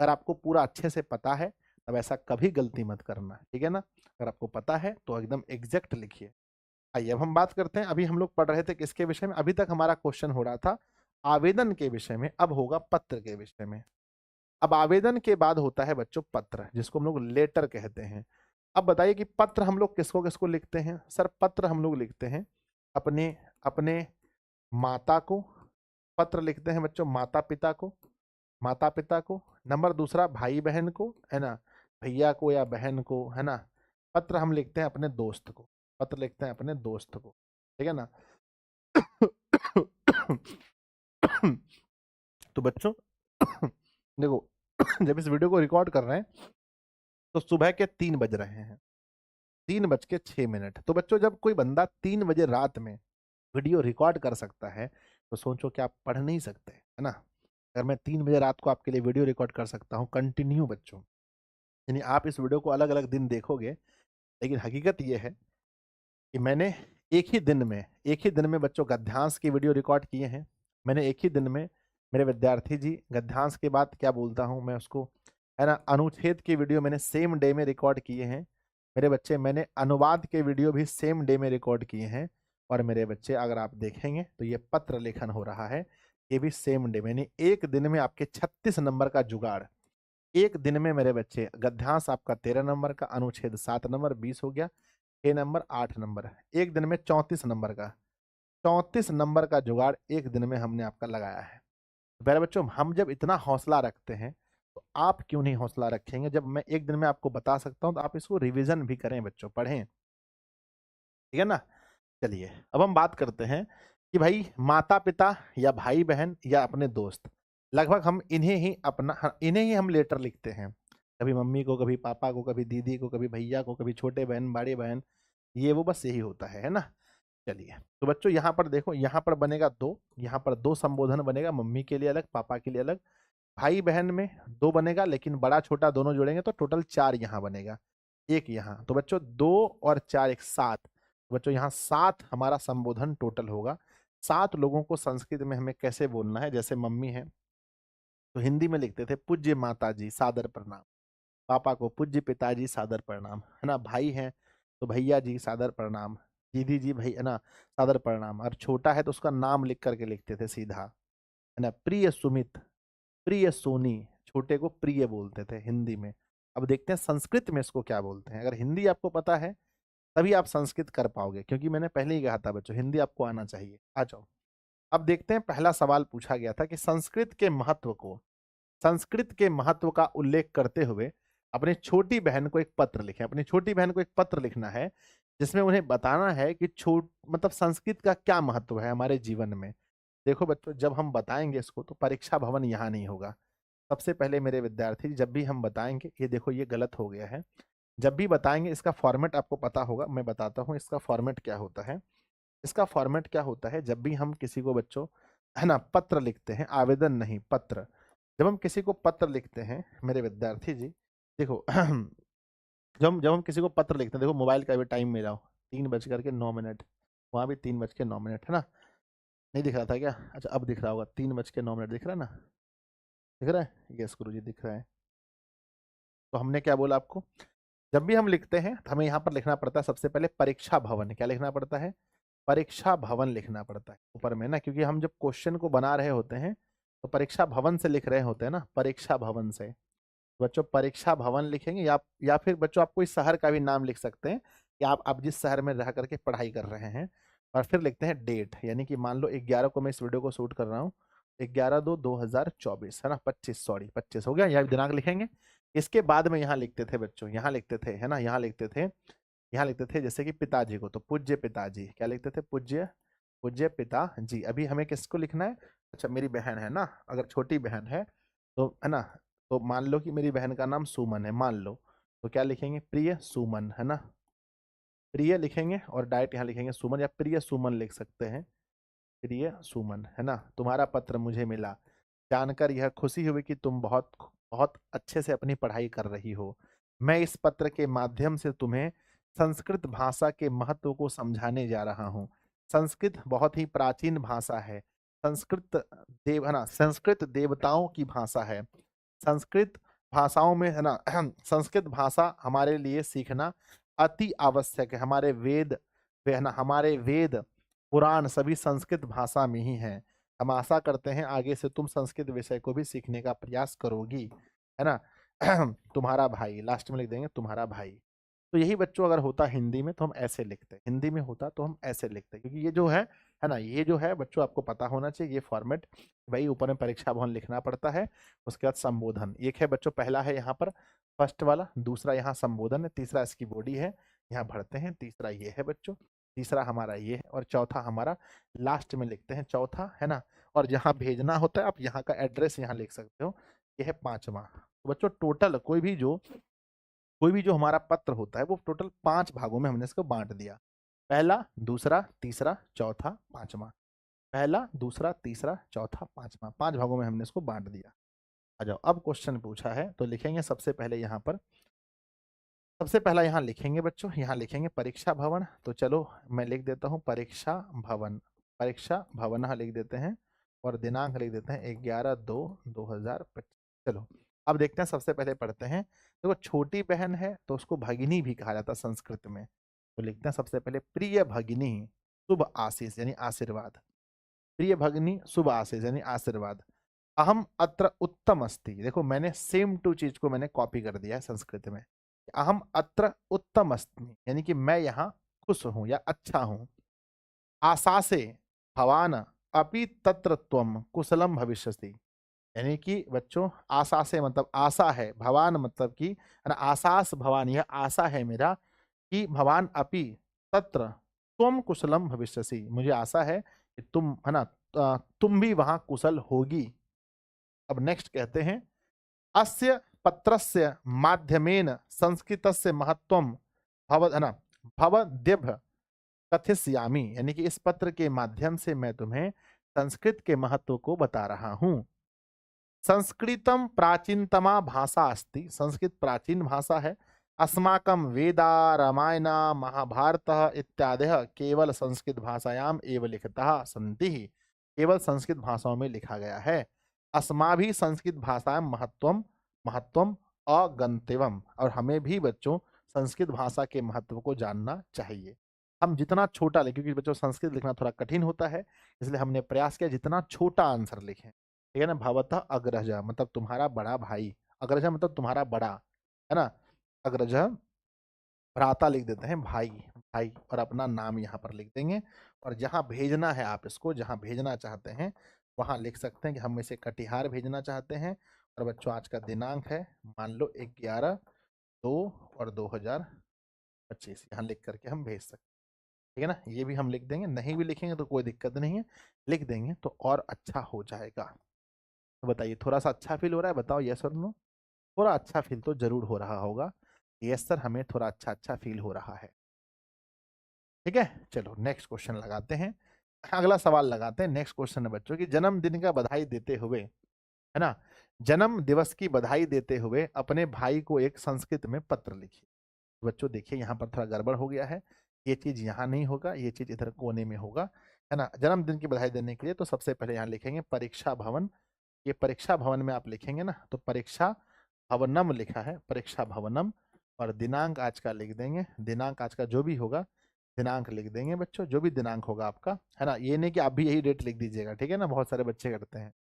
अगर आपको पूरा अच्छे से पता है तब ऐसा कभी गलती मत करना, ठीक है ना। अगर आपको पता है तो एकदम एग्जैक्ट लिखिए। आइए अब हम बात करते हैं, अभी हम लोग पढ़ रहे थे किसके विषय में, अभी तक हमारा क्वेश्चन हो रहा था आवेदन के विषय में, अब होगा पत्र के विषय में। अब आवेदन के बाद होता है बच्चों पत्र, जिसको हम लोग लेटर कहते हैं। अब बताइए कि पत्र हम लोग किसको किसको लिखते हैं। सर पत्र हम लोग लिखते हैं अपने अपने माता को, पत्र लिखते हैं बच्चों माता पिता को, माता पिता को। नंबर दूसरा भाई बहन को, है ना, भैया को या बहन को, है ना। पत्र हम लिखते हैं अपने दोस्त को, पत्र लिखते हैं अपने दोस्त को, ठीक है ना। तो बच्चों देखो, जब इस वीडियो को रिकॉर्ड कर रहे हैं तो सुबह के 3 बज रहे हैं, 3:06। तो बच्चों जब कोई बंदा 3 बजे रात में वीडियो रिकॉर्ड कर सकता है तो सोचो कि आप पढ़ नहीं सकते, है ना। अगर मैं 3 बजे रात को आपके लिए वीडियो रिकॉर्ड कर सकता हूँ कंटिन्यू बच्चों, यानी आप इस वीडियो को अलग अलग दिन देखोगे, लेकिन हकीकत ये है कि मैंने एक ही दिन में बच्चों गद्यांश की वीडियो रिकॉर्ड किए हैं। मैंने एक ही दिन में, मेरे विद्यार्थी जी, गद्यांश के बाद क्या बोलता हूँ मैं उसको, है ना, अनुच्छेद की वीडियो मैंने सेम डे में रिकॉर्ड किए हैं। मेरे बच्चे मैंने अनुवाद के वीडियो भी सेम डे में रिकॉर्ड किए हैं। और मेरे बच्चे अगर आप देखेंगे तो ये पत्र लेखन हो रहा है, ये भी सेम डे में, यानी एक दिन में आपके 36 नंबर का जुगाड़। एक दिन में मेरे बच्चे गद्यांश आपका 13 नंबर का, अनुच्छेद 7 नंबर, 20 हो गया, 6 नंबर, 8 नंबर, एक दिन में 34 नंबर का, 34 नंबर का जुगाड़ एक दिन में हमने आपका लगाया है। तो प्यारे बच्चों हम जब इतना हौसला रखते हैं तो आप क्यों नहीं हौसला रखेंगे। जब मैं एक दिन में आपको बता सकता हूं तो आप इसको रिवीजन भी करें बच्चों, पढ़ें, ठीक है ना। चलिए अब हम बात करते हैं कि भाई माता पिता या भाई बहन या अपने दोस्त, लगभग हम इन्हें ही हम लेटर लिखते हैं। कभी मम्मी को, कभी पापा को, कभी दीदी को, कभी भैया को, कभी छोटे बहन, बड़े बहन, ये वो बस यही होता है ना। चलिए तो बच्चों यहाँ पर देखो, यहाँ पर बनेगा दो, यहाँ पर दो संबोधन बनेगा, मम्मी के लिए अलग, पापा के लिए अलग। भाई बहन में दो बनेगा, लेकिन बड़ा छोटा दोनों जोड़ेंगे तो टोटल 4 यहाँ बनेगा, एक यहाँ। तो बच्चों 2 और 4 एक 7, तो बच्चों यहाँ 7 हमारा संबोधन टोटल होगा। 7 लोगों को संस्कृत में हमें कैसे बोलना है, जैसे मम्मी है तो हिंदी में लिखते थे पूज्य माता जी सादर प्रणाम, पापा को पूज्य पिताजी सादर प्रणाम, है ना। भाई हैं तो भैया जी सादर प्रणाम, दीदी जी भाई, है ना, सादर प्रणाम। और छोटा है तो उसका नाम लिख करके लिखते थे सीधा, है ना। प्रिय सुमित, प्रिय सोनी, छोटे को प्रिय बोलते थे हिंदी में। अब देखते हैं संस्कृत में इसको क्या बोलते हैं। अगर हिंदी आपको पता है तभी आप संस्कृत कर पाओगे, क्योंकि मैंने पहले ही कहा था बच्चों हिंदी आपको आना चाहिए। आ जाओ, अब देखते हैं, पहला सवाल पूछा गया था कि संस्कृत के महत्व का उल्लेख करते हुए अपनी छोटी बहन को एक पत्र लिखें। अपनी छोटी बहन को एक पत्र लिखना है जिसमें उन्हें बताना है कि छोट मतलब संस्कृत का क्या महत्व है हमारे जीवन में। देखो बच्चों जब हम बताएंगे इसको तो परीक्षा भवन यहाँ नहीं होगा। सबसे पहले मेरे विद्यार्थी जब भी हम बताएंगे, ये देखो ये गलत हो गया है, जब भी बताएंगे इसका फॉर्मेट आपको पता होगा, मैं बताता हूँ इसका फॉर्मेट क्या होता है। इसका फॉर्मेट क्या होता है, जब भी हम किसी को बच्चों, है ना, पत्र लिखते हैं, आवेदन नहीं पत्र, जब हम किसी को पत्र लिखते हैं मेरे विद्यार्थी जी, देखो जब हम किसी को पत्र लिखते हैं, देखो मोबाइल का भी टाइम मिलाओ, 3:09, वहाँ भी 3:09 है ना। नहीं दिख रहा था क्या, अच्छा अब दिख रहा होगा, 3:09 दिख रहा है ना, दिख रहा है, यस गुरु जी दिख रहा है। तो हमने क्या बोला आपको, जब भी हम लिखते हैं तो हमें यहाँ पर लिखना पड़ता है सबसे पहले परीक्षा भवन। क्या लिखना पड़ता है, परीक्षा भवन लिखना पड़ता है ऊपर में ना, क्योंकि हम जब क्वेश्चन को बना रहे होते हैं तो परीक्षा भवन से लिख रहे होते हैं ना, परीक्षा भवन से। बच्चों परीक्षा भवन लिखेंगे, या फिर बच्चों आप कोई शहर का भी नाम लिख सकते हैं कि आप जिस शहर में रह करके पढ़ाई कर रहे हैं। और फिर लिखते हैं डेट, यानी कि मान लो 11 को मैं इस वीडियो को शूट कर रहा हूँ, 11/2/2024, है ना, 25, सॉरी 25 हो गया, यहाँ दिनांक लिखेंगे। इसके बाद में यहाँ लिखते थे बच्चों, यहाँ लिखते थे, है ना, यहाँ लिखते थे जैसे कि पिताजी को तो पूज्य पिताजी, क्या लिखते थे, पूज्य पूज्य पिता जी। अभी हमें किसको लिखना है, अच्छा मेरी बहन है ना, अगर छोटी बहन है तो, है ना, तो मान लो कि मेरी बहन का नाम सुमन है, मान लो, तो क्या लिखेंगे, प्रिय सुमन, है ना, प्रिय लिखेंगे और डायरेक्ट यहाँ लिखेंगे सुमन, या प्रिय सुमन लिख सकते हैं, प्रिय सुमन, है ना। तुम्हारा पत्र मुझे मिला, जानकर यह खुशी हुई कि तुम बहुत बहुत अच्छे से अपनी पढ़ाई कर रही हो। मैं इस पत्र के माध्यम से तुम्हें संस्कृत भाषा के महत्व को समझाने जा रहा हूँ। संस्कृत बहुत ही प्राचीन भाषा है। संस्कृत है ना, संस्कृत देवताओं की भाषा है। संस्कृत भाषाओं में, है ना, संस्कृत भाषा हमारे लिए सीखना अति आवश्यक है। हमारे वेद है ना, हमारे वेद पुराण सभी संस्कृत भाषा में ही हैं। हम आशा करते हैं आगे से तुम संस्कृत विषय को भी सीखने का प्रयास करोगी, है ना। तुम्हारा भाई, लास्ट में लिख देंगे तुम्हारा भाई। तो यही बच्चों अगर होता हिंदी में तो हम ऐसे लिखते हैं, हिंदी में होता तो हम ऐसे लिखते हैं, क्योंकि ये जो है ना, ये जो है बच्चों आपको पता होना चाहिए ये फॉर्मेट। भाई ऊपर में परीक्षा भवन लिखना पड़ता है, उसके बाद संबोधन एक है बच्चों, पहला है यहाँ पर फर्स्ट वाला, दूसरा यहाँ संबोधन है, तीसरा इसकी बॉडी है, यहाँ भरते हैं, तीसरा ये है बच्चों, तीसरा हमारा ये है, और चौथा हमारा लास्ट में लिखते हैं, चौथा, है ना। और जहाँ भेजना होता है आप यहाँ का एड्रेस यहाँ लिख सकते हो, ये है पांचवा। तो बच्चों टोटल कोई भी जो हमारा पत्र होता है वो टोटल 5 भागों में हमने इसको बांट दिया। पहला, दूसरा, तीसरा, चौथा, पांचवा। पहला, दूसरा, तीसरा, चौथा, पांचवा, 5 भागों में हमने इसको बांट दिया। आ जाओ, अब क्वेश्चन पूछा है तो लिखेंगे सबसे पहले यहाँ पर, सबसे पहला यहाँ लिखेंगे बच्चों, यहाँ लिखेंगे परीक्षा भवन। तो चलो मैं लिख देता हूँ परीक्षा भवन, परीक्षा भवन लिख देते हैं, और दिनांक लिख देते हैं 11/2/2025। चलो अब देखते हैं, सबसे पहले पढ़ते हैं। देखो छोटी बहन है तो उसको भगिनी भी कहा जाता है संस्कृत में। तो लिखते हैं सबसे पहले प्रिय भगिनी शुभ आशीष यानी आशीर्वाद, प्रिय भगिनी शुभ आशीष यानी आशीर्वाद। अहम अत्र उत्तम अस्ति, देखो मैंने सेम टू चीज को मैंने कॉपी कर दिया है संस्कृत में। अहम अत्र उत्तम अस्मि यानी कि मैं यहाँ खुश हूं या अच्छा हूं। आशा से भवान अपि तत्र त्वम कुशलम भविष्यसि, यानी कि बच्चों आशा से मतलब आशा है, भवान मतलब कि, है ना, आशास भवान, यह आशा है मेरा कि भवान अपि तत्र त्वम कुशलम भविष्यसि, मुझे आशा है कि तुम, है ना, तुम भी वहां कुशल होगी। अब नेक्स्ट कहते हैं, अस्य पत्रस्य माध्यमेन संस्कृतस्य महत्वम भव, है ना, भवद्भ्य कथिष्यामि, यानी कि इस पत्र के माध्यम से मैं तुम्हें संस्कृत के महत्व को बता रहा हूं। संस्कृतम प्राचीनतमा भाषा अस्ति, संस्कृत प्राचीन भाषा है। अस्माकं वेदा रामायण महाभारत इत्यादि केवल संस्कृत भाषायाम एव लिखिताः सन्ति, केवल संस्कृत भाषाओं में लिखा गया है। अस्माभिः संस्कृत भाषायां महत्वम महत्वम अगंतव्यम, और हमें भी बच्चों संस्कृत भाषा के महत्व को जानना चाहिए। हम जितना छोटा लिखें, क्योंकि बच्चों संस्कृत लिखना थोड़ा कठिन होता है, इसलिए हमने प्रयास किया जितना छोटा आंसर लिखें, ठीक है ना। भवतः अग्रज मतलब तुम्हारा बड़ा भाई, अग्रज मतलब तुम्हारा बड़ा, है ना। अग्रज भ्राता लिख देते हैं, भाई भाई, और अपना नाम यहाँ पर लिख देंगे। और जहाँ भेजना है आप इसको, जहाँ भेजना चाहते हैं वहाँ लिख सकते हैं कि हम इसे कटिहार भेजना चाहते हैं। और बच्चों आज का दिनांक है मान लो 11/2/2025, यहाँ लिख करके हम भेज सकते हैं, ठीक है ना। ये भी हम लिख देंगे, नहीं भी लिखेंगे तो कोई दिक्कत नहीं है, लिख देंगे तो और अच्छा हो जाएगा। तो बताइए थोड़ा सा अच्छा फील हो रहा है, बताओ यस और नो। थोड़ा अच्छा फील तो जरूर हो रहा होगा, यस सर हमें थोड़ा अच्छा अच्छा फील हो रहा है, ठीक है। चलो नेक्स्ट क्वेश्चन लगाते हैं, अगला सवाल लगाते हैं। नेक्स्ट क्वेश्चन है बच्चों की, जन्मदिन का बधाई देते हुए, है ना, जन्म दिवस की बधाई देते हुए अपने भाई को एक संस्कृत में पत्र लिखिए। बच्चों देखिए यहाँ पर थोड़ा गड़बड़ हो गया है, ये चीज यहाँ नहीं होगा, ये चीज इधर कोने में होगा, है ना। जन्मदिन की बधाई देने के लिए तो सबसे पहले यहाँ लिखेंगे परीक्षा भवन, ये परीक्षा भवन में आप लिखेंगे ना, तो परीक्षा भवनम लिखा है, परीक्षा भवनम। और दिनांक आज का लिख देंगे, दिनांक आज का जो भी होगा दिनांक लिख देंगे बच्चों, जो भी दिनांक होगा आपका, है ना। ये नहीं कि आप भी यही डेट लिख दीजिएगा, ठीक है ना, बहुत सारे बच्चे करते हैं।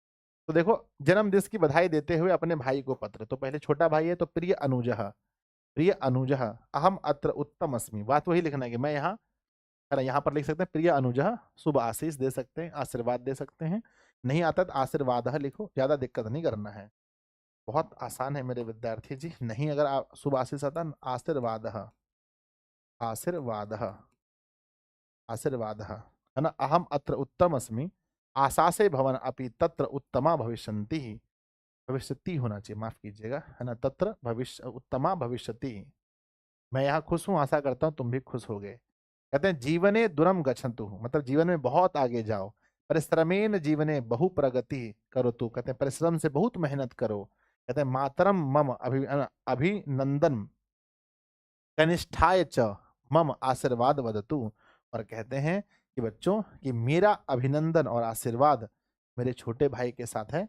तो देखो जन्म दिवस की बधाई देते हुए अपने भाई को पत्र, तो पहले छोटा भाई है तो प्रिय अनुजः, प्रिय अनुजः अहम अत्र उत्तम अस्मि, बात वही लिखना है कि मैं यहाँ, है ना, यहाँ पर लिख सकते हैं प्रिय अनुजः, शुभ आशीष दे सकते हैं, आशीर्वाद दे सकते हैं, नहीं आता तो आशीर्वाद लिखो, ज्यादा दिक्कत नहीं करना है, बहुत आसान है मेरे विद्यार्थी जी। नहीं अगर आप शुभ आशीष आता, आशीर्वाद, आशीर्वाद, आशीर्वाद, है ना। अहम अत्र उत्तम अस्मि, आशासे भवन अपि तत्र उत्तमा भविष्यन्ति, भविष्यति होना चाहिए, माफ कीजिएगा, है ना। तत्र भविष्य उत्तमा भविष्यति, मैं यहाँ खुश हूँ, आशा करता हूँ तुम भी खुश हो गए। कहते हैं जीवने दुरम गच्छन्तु, मतलब जीवन में बहुत आगे जाओ। परिश्रमेन जीवने बहु प्रगति करो, तो कहते हैं परिश्रम से बहुत मेहनत करो। कहते हैं मातरम मम अभिनंदन कनिष्ठाय च मम आशीर्वाद वदतु, और कहते हैं कि बच्चों कि मेरा अभिनंदन और आशीर्वाद मेरे छोटे भाई के साथ है।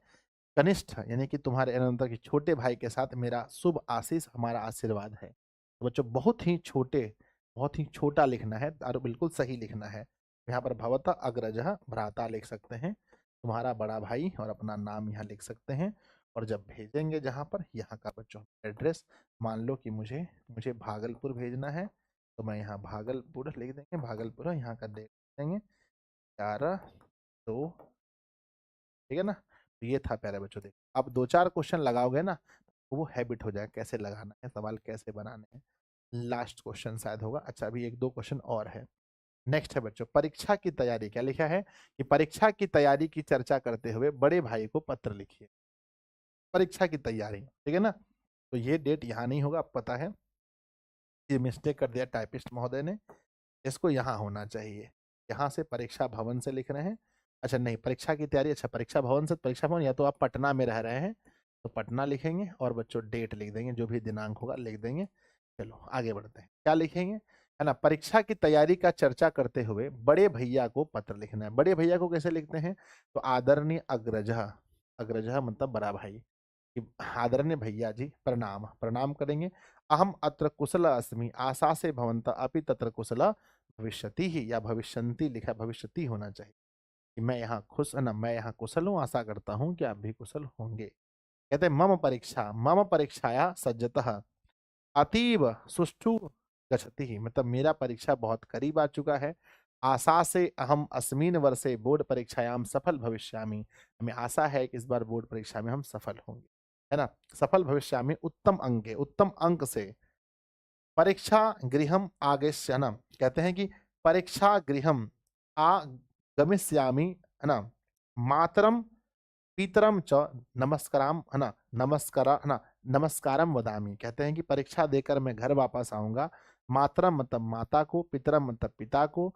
कनिष्ठ यानी कि तुम्हारे अनंतर के छोटे भाई के साथ मेरा शुभ आशीष, हमारा आशीर्वाद है। तो बच्चों बहुत ही छोटे, बहुत ही छोटा लिखना है और बिल्कुल सही लिखना है। यहाँ पर भवतः अग्रजः भ्राता लिख सकते हैं, तुम्हारा बड़ा भाई, और अपना नाम यहाँ लिख सकते हैं। और जब भेजेंगे जहाँ पर, यहाँ का बच्चों एड्रेस, मान लो कि मुझे मुझे भागलपुर भेजना है, तो मैं यहाँ भागलपुर लिख देंगे, भागलपुर यहाँ का डेट देंगे 11/2, ठीक है ना। तो ये था प्यारे बच्चों, देखो अब 2-4 क्वेश्चन लगाओगे ना तो वो हैबिट हो जाएगा, कैसे लगाना है, सवाल कैसे बनाने हैं। लास्ट क्वेश्चन शायद होगा, अच्छा अभी 1-2 क्वेश्चन और है। नेक्स्ट है बच्चों परीक्षा की तैयारी, क्या लिखा है कि परीक्षा की तैयारी की चर्चा करते हुए बड़े भाई को पत्र लिखिए। परीक्षा की तैयारी, ठीक है ना। तो ये डेट यहाँ नहीं होगा, पता है, ये मिस्टेक कर दिया टाइपिस्ट महोदय ने, इसको यहाँ होना चाहिए। यहाँ से परीक्षा भवन से लिख रहे हैं, अच्छा नहीं, परीक्षा की तैयारी, अच्छा परीक्षा भवन से, परीक्षा भवन या तो आप पटना में रह रहे हैं तो पटना लिखेंगे, और बच्चों डेट लिख देंगे, जो भी दिनांक होगा लिख देंगे। चलो आगे बढ़ते हैं, क्या लिखेंगे, है ना। परीक्षा की तैयारी का चर्चा करते हुए बड़े भैया को पत्र लिखना है। बड़े भैया को कैसे लिखते हैं, तो आदरणीय अग्रजः, अग्रजः मतलब बड़ा भाई, कि आदरणीय भैया जी प्रणाम, प्रणाम करेंगे। अहम अत्र कुशल अस्मि आशा से भवंत अपि तत्र कुशल भविष्यति ही, या भविष्यंति लिखा, भविष्यति होना चाहिए, कि मैं यहाँ खुश, है ना, मैं यहाँ कुशल हूँ, आशा करता हूँ कि आप भी कुशल होंगे। कहते हैं मम परीक्षाया सज्जतः अतीव सुष्ठु गच्छति ही, मतलब मेरा परीक्षा बहुत करीब आ चुका है। आशा से अहम अस्मिन वर्षे बोर्ड परीक्षायाम सफल भविष्यामि, हमें आशा है कि इस बार बोर्ड परीक्षा में हम सफल होंगे, है ना। सफल भविष्यामि उत्तम अंके, उत्तम अंक से। परीक्षा गृहम आगमिष्यामि, है ना, कहते हैं कि परीक्षा गृहम आगमिष्यामि, है ना, मातरम पितरम च नमस्कारम, है ना, नमस्कार, है ना, नमस्कारम वदामि, कहते हैं कि परीक्षा देकर मैं घर वापस आऊंगा। मातरम मतलब माता को, पितरम मतलब पिता को,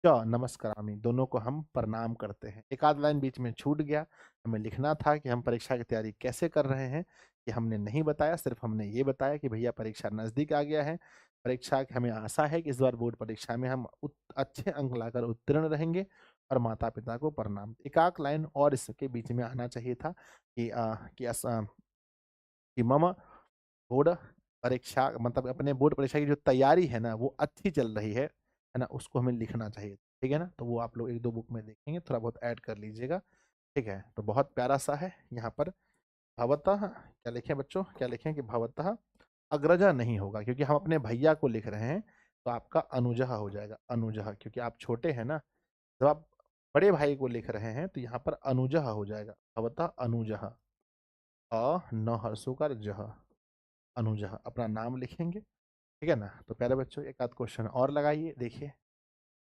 च नमस्कारामि दोनों को हम प्रणाम करते हैं। एक आध लाइन बीच में छूट गया, हमें लिखना था कि हम परीक्षा की तैयारी कैसे कर रहे हैं, कि हमने नहीं बताया, सिर्फ हमने ये बताया कि भैया परीक्षा नजदीक आ गया है, परीक्षा की हमें आशा है कि इस बार बोर्ड परीक्षा में हम अच्छे अंक लाकर उत्तीर्ण रहेंगे, और माता पिता को प्रणाम। एक आध लाइन और इसके बीच में आना चाहिए था कि कि मम बोर्ड परीक्षा, मतलब अपने बोर्ड परीक्षा की जो तैयारी है ना वो अच्छी चल रही है ना, उसको हमें लिखना चाहिए, ठीक है ना। तो वो आप लोग 1-2 बुक में देखेंगे, थोड़ा बहुत ऐड कर लीजिएगा, ठीक है। तो बहुत प्यारा सा है यहाँ पर, भवतः क्या लिखें बच्चों, क्या लिखें कि भवतः अग्रजा नहीं होगा, क्योंकि हम अपने भैया को लिख रहे हैं, तो आपका अनुजः हो जाएगा, अनुजः, क्योंकि आप छोटे हैं ना। जब आप बड़े भाई को लिख रहे हैं तो यहाँ पर अनुजः हो जाएगा, भवतः अनुजः, न हर्षुकार जह, अनुजः, अपना नाम लिखेंगे, ठीक है ना। तो प्यारे बच्चों एक आध क्वेश्चन और लगाइए, देखिए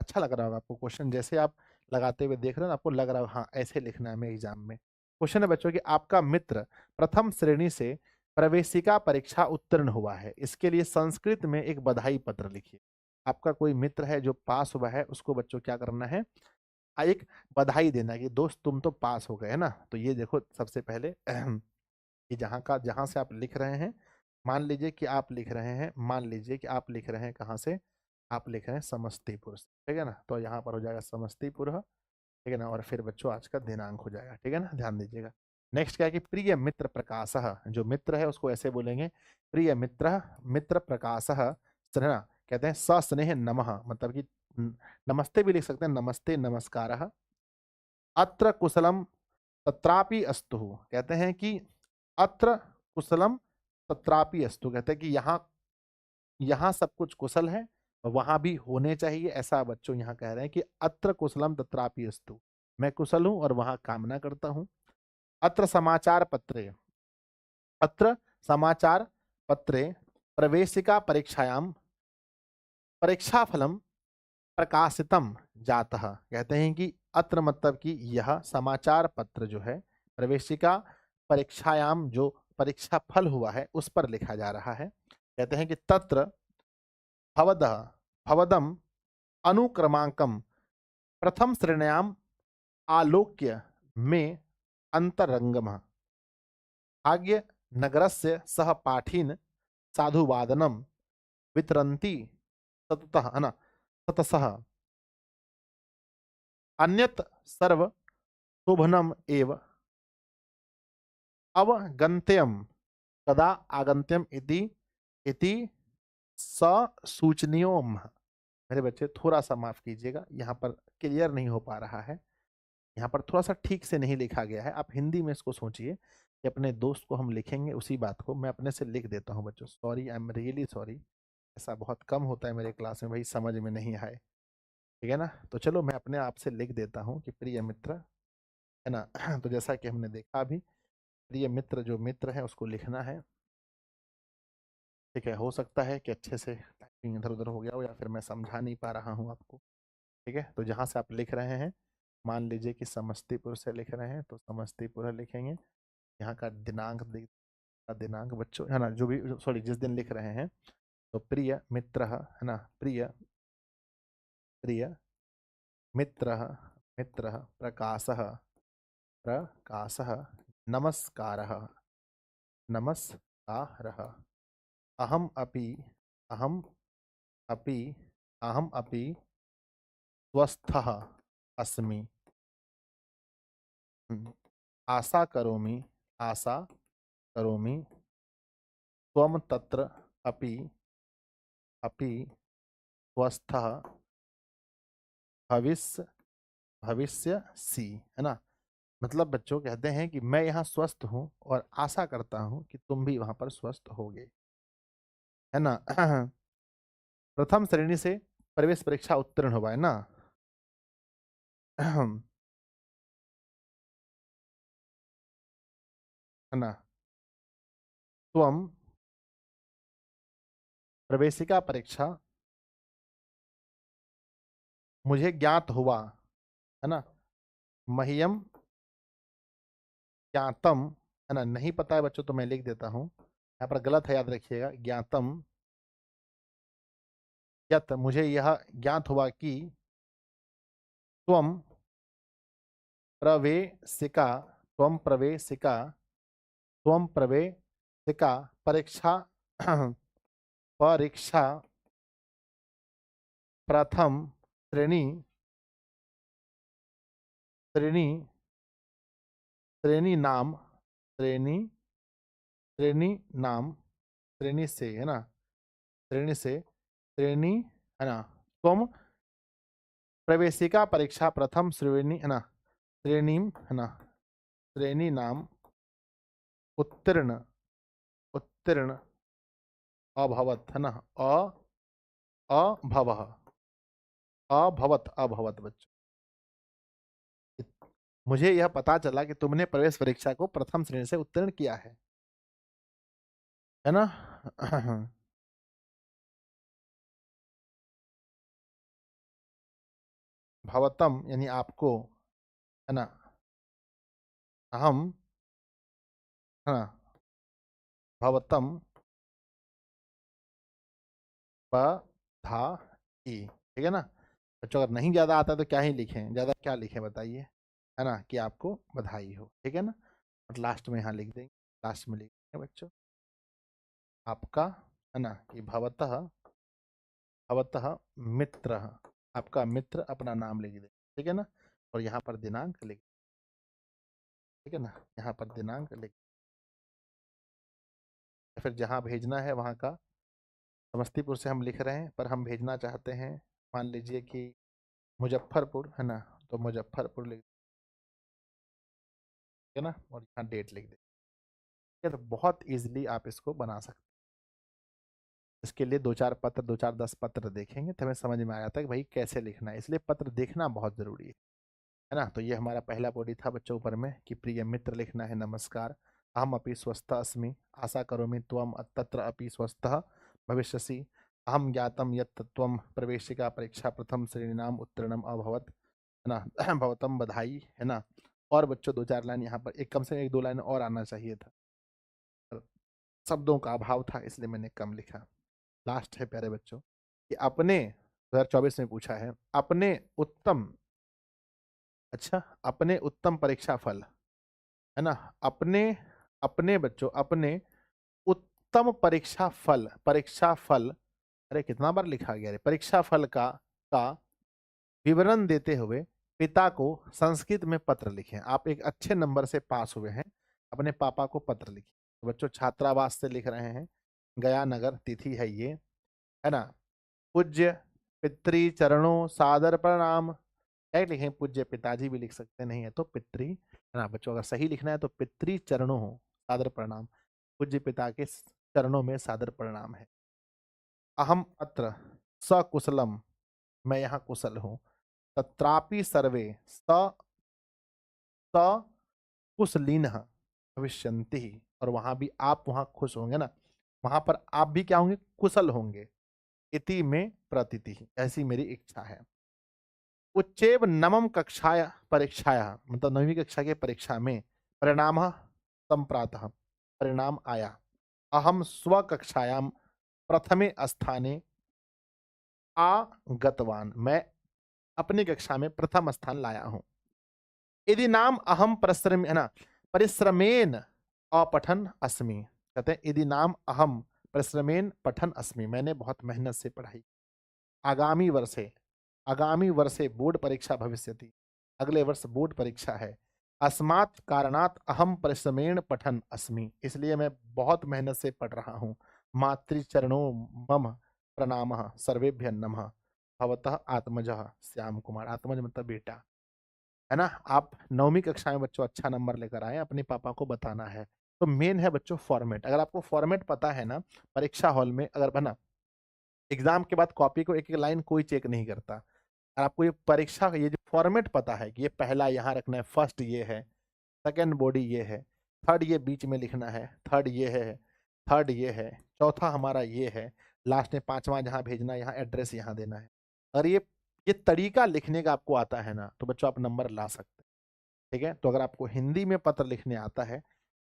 अच्छा लग रहा होगा आपको क्वेश्चन, जैसे आप लगाते हुए देख रहे हो आपको लग रहा होगा हाँ ऐसे लिखना है हमें एग्जाम में। क्वेश्चन है बच्चों कि आपका मित्र प्रथम श्रेणी से प्रवेशिका परीक्षा उत्तीर्ण हुआ है, इसके लिए संस्कृत में एक बधाई पत्र लिखिए। आपका कोई मित्र है जो पास हुआ है, उसको बच्चों क्या करना है, एक बधाई देना है कि दोस्त तुम तो पास हो गए, है ना। तो ये देखो सबसे पहले कि जहाँ से आप लिख रहे हैं, मान लीजिए कि आप लिख रहे हैं, मान लीजिए कि आप लिख रहे हैं कहाँ से, आप लिख रहे हैं समस्तीपुर से, ठीक है ना। तो यहाँ पर हो जाएगा समस्तीपुर, ठीक है ना, और फिर बच्चों आज का दिनांक हो जाएगा, ठीक है ना, ध्यान दीजिएगा। नेक्स्ट क्या है कि प्रिय मित्र प्रकाशः, जो मित्र है उसको ऐसे बोलेंगे, प्रिय मित्र, मित्र प्रकाशः स्नेह, कहते हैं सस्नेह नमः, मतलब कि नमस्ते भी लिख सकते हैं, नमस्ते नमस्कारः। अत्र कुशलम तत्रापि अस्तु, कहते हैं कि अत्र कुशलम तत्रापि अस्तु, कहते हैं कि यहाँ यहाँ सब कुछ कुशल है, वहां भी होने चाहिए, ऐसा बच्चों यहाँ कह रहे हैं कि अत्र कुशलम तत्रापि अस्तु, मैं कुशल हूं और वहां कामना करता हूं। अत्र समाचार पत्रे, अत्र समाचार पत्रे प्रवेशिका परीक्षायाम परीक्षा फलम प्रकाशितम जातः, कहते हैं कि अत्र मतलब कि यह समाचार पत्र जो है, प्रवेशिका परीक्षायाम जो परीक्षा फल हुआ है उस पर लिखा जा रहा है। कहते हैं कि तत्र भवदः भवदम अनुक्रमांकम प्रथम श्रेण्याम आलोक्य में अंतरंगम भाग्य नगरस्य सह पाठीन साधुवादनम वितरन्ति सततः है ना सतसः अन्यत सर्व शोभनम एव अवगंत्यम कदा आगंत्यम इति सूचनीयोम। मेरे बच्चे थोड़ा सा माफ कीजिएगा, यहाँ पर क्लियर नहीं हो पा रहा है, यहाँ पर थोड़ा सा ठीक से नहीं लिखा गया है। आप हिंदी में इसको सोचिए कि अपने दोस्त को हम लिखेंगे उसी बात को मैं अपने से लिख देता हूँ बच्चों। Sorry, I am really sorry, ऐसा बहुत कम होता है मेरे क्लास में भाई, समझ में नहीं आए, ठीक है ना। तो चलो मैं अपने आप से लिख देता हूँ कि प्रिय मित्र, है ना। तो जैसा कि हमने देखा अभी, प्रिय मित्र जो मित्र है उसको लिखना है, ठीक है। हो सकता है कि अच्छे से टाइपिंग इधर उधर हो गया हो या फिर मैं समझा नहीं पा रहा हूँ आपको, ठीक है। तो जहाँ से आप लिख रहे हैं, मान लीजिए कि समस्तीपुर से लिख रहे हैं तो समस्तीपुर लिखेंगे। यहाँ का दिनांक बच्चों, है ना, जो भी सॉरी जिस दिन लिख रहे हैं, तो प्रिय मित्र, है ना, प्रिय प्रिय मित्र मित्र प्रकाशः प्रकाशः नमस्कारः नमस्कारः अहम अपि अहम अपि अहम अपि स्वस्थः अस्मि। आशा करोमि आशा करोमि त्वं तत्र अपि अपि स्वस्थः भविष्य भविष्यसि, है ना। मतलब बच्चों कहते हैं कि मैं यहाँ स्वस्थ हूँ और आशा करता हूँ कि तुम भी वहां पर स्वस्थ होगे, है ना। प्रथम श्रेणी से प्रवेश परीक्षा उत्तीर्ण हुआ है ना। है ना। त्वं प्रवेशिका परीक्षा मुझे ज्ञात हुआ, है ना। मह्यम ज्ञातम, है ना, नहीं पता है बच्चों तो मैं लिख देता हूँ, यहाँ पर गलत है याद रखिएगा। ज्ञातम यत, मुझे यह ज्ञात हुआ कि त्वं प्रवेशिका त्वं प्रवेशिका त्वं प्रवेशिका परीक्षा परीक्षा प्रथम श्रेणी श्रेणी श्रेणी नाम श्रेणी श्रेणी नाम श्रेणी से, है ना, श्रेणी से श्रेणी, है ना, तुम प्रवेशिका परीक्षा प्रथम श्रेणी, है ना, श्रेणी, है ना, श्रेणी नाम उत्तीर्ण उत्तीर्ण अभवत, है ना, अभवः अभवत अभवत बच्चों। मुझे यह पता चला कि तुमने प्रवेश परीक्षा को प्रथम श्रेणी से उत्तीर्ण किया है ना। भवतम यानी आपको, है ना, हम, है ना, भवतम बधाई, ठीक है ना। बच्चों अगर नहीं ज्यादा आता तो क्या ही लिखें, ज्यादा क्या लिखें बताइए, है ना, कि आपको बधाई हो, ठीक है ना। और लास्ट में यहाँ लिख देंगे, लास्ट में लिख देंगे बच्चों आपका, है ना, कि भवतः भवतः मित्र, आपका मित्र अपना नाम लिख दें, ठीक है ना। और यहाँ पर दिनांक लिख, ठीक है ना, यहाँ पर दिनांक लिख, फिर जहाँ भेजना है वहाँ का, समस्तीपुर से हम लिख रहे हैं पर हम भेजना चाहते हैं मान लीजिए कि मुजफ्फरपुर, है ना, तो मुजफ्फरपुर लिख, ठीक है ना, और यहाँ डेट लिख दें, ठीक है। तो बहुत इजीली आप इसको बना सकते हैं। इसके लिए दो चार पत्र, 2 4 10 पत्र देखेंगे तो हमें समझ में आ जाता है कि भाई कैसे लिखना है, इसलिए पत्र देखना बहुत जरूरी है ना। तो ये हमारा पहला बॉडी था बच्चों ऊपर में कि प्रिय मित्र लिखना है नमस्कार, अहम अपि स्वस्थ अस्मि, आशा करोमि त्वम तत्र अपि स्वस्थः भविष्यसि, अहम ज्ञातम यत् त्वं प्रवेशिका परीक्षा प्रथम श्रेणीनाम उत्तीर्णम अभवत, है ना। भवतम बधाई, है ना, और बच्चों 2-4 लाइन यहाँ पर एक कम से कम 1-2 लाइन और आना चाहिए था, पर शब्दों का अभाव था इसलिए मैंने कम लिखा। लास्ट है प्यारे बच्चों कि अपने 2024 में पूछा है, अपने उत्तम अपने उत्तम परीक्षा फल, है ना? अपने अपने बच्चों अपने उत्तम परीक्षा फल, अरे कितना बार लिखा गया रे, परीक्षा फल का विवरण देते हुए पिता को संस्कृत में पत्र लिखें। आप एक अच्छे नंबर से पास हुए हैं, अपने पापा को पत्र लिखें। तो बच्चों छात्रावास से लिख रहे हैं, गया नगर, तिथि है ये, है ना? पूज्य पितृ चरणों सादर प्रणाम, क्या लिखें? पूज्य पिताजी भी लिख सकते, नहीं है तो पितृ, है ना बच्चों? अगर सही लिखना है तो पितृ चरणों हो सादर प्रणाम, पूज्य पिता के चरणों में सादर प्रणाम है। अहम अत्र सकुशलम, मैं यहाँ कुशल हूँ। तत्रापि सर्वे कुशलिनः भविष्यन्ति, और वहां भी आप वहां खुश होंगे ना, वहां पर आप भी क्या होंगे? कुशल होंगे। इति में प्रतीति, ऐसी मेरी इच्छा है। उच्चैव नवम कक्षाया परीक्षाया, मतलब 9वीं कक्षा के परीक्षा में परिणाम संप्रातः, परिणाम आया। अहम स्वकक्षायाम प्रथमे स्थाने आगतवान, मैं अपनी कक्षा में प्रथम स्थान लाया हूं। यदि नाम अहम परिश्रम, है ना, परिश्रमेन अपठन अस्मि, कहते हैं यदि नाम अहम परिश्रमेन पठन अस्मि, मैंने बहुत मेहनत से पढ़ाई। आगामी वर्षे बोर्ड परीक्षा भविष्यति, अगले वर्ष बोर्ड परीक्षा है। अस्मात् कारणात् अहम परिश्रमेण पठन अस्मि, इसलिए मैं बहुत मेहनत से पढ़ रहा हूँ। मातृचरणों मम प्रणामः, सर्वेभ्यः नमः। भवतः आत्मजः श्याम कुमार, आत्मज मतलब बेटा, है ना? आप 9वीं कक्षा में बच्चों अच्छा नंबर लेकर आए, अपने पापा को बताना है। तो मेन है बच्चों फॉर्मेट, अगर आपको फॉर्मेट पता है ना, परीक्षा हॉल में अगर बना एग्जाम के बाद कॉपी को एक एक लाइन कोई चेक नहीं करता, और आपको ये परीक्षा का ये जो फॉर्मेट पता है कि ये पहला यहाँ रखना है, फर्स्ट ये है, सेकंड बॉडी ये है, थर्ड ये बीच में लिखना है, थर्ड ये है, थर्ड ये है, चौथा हमारा ये है, लास्ट में पांचवा जहाँ भेजना है, यहाँ एड्रेस यहाँ देना है। और ये तरीका लिखने का आपको आता है ना, तो बच्चों आप नंबर ला सकते हैं। ठीक है, तो अगर आपको हिंदी में पत्र लिखने आता है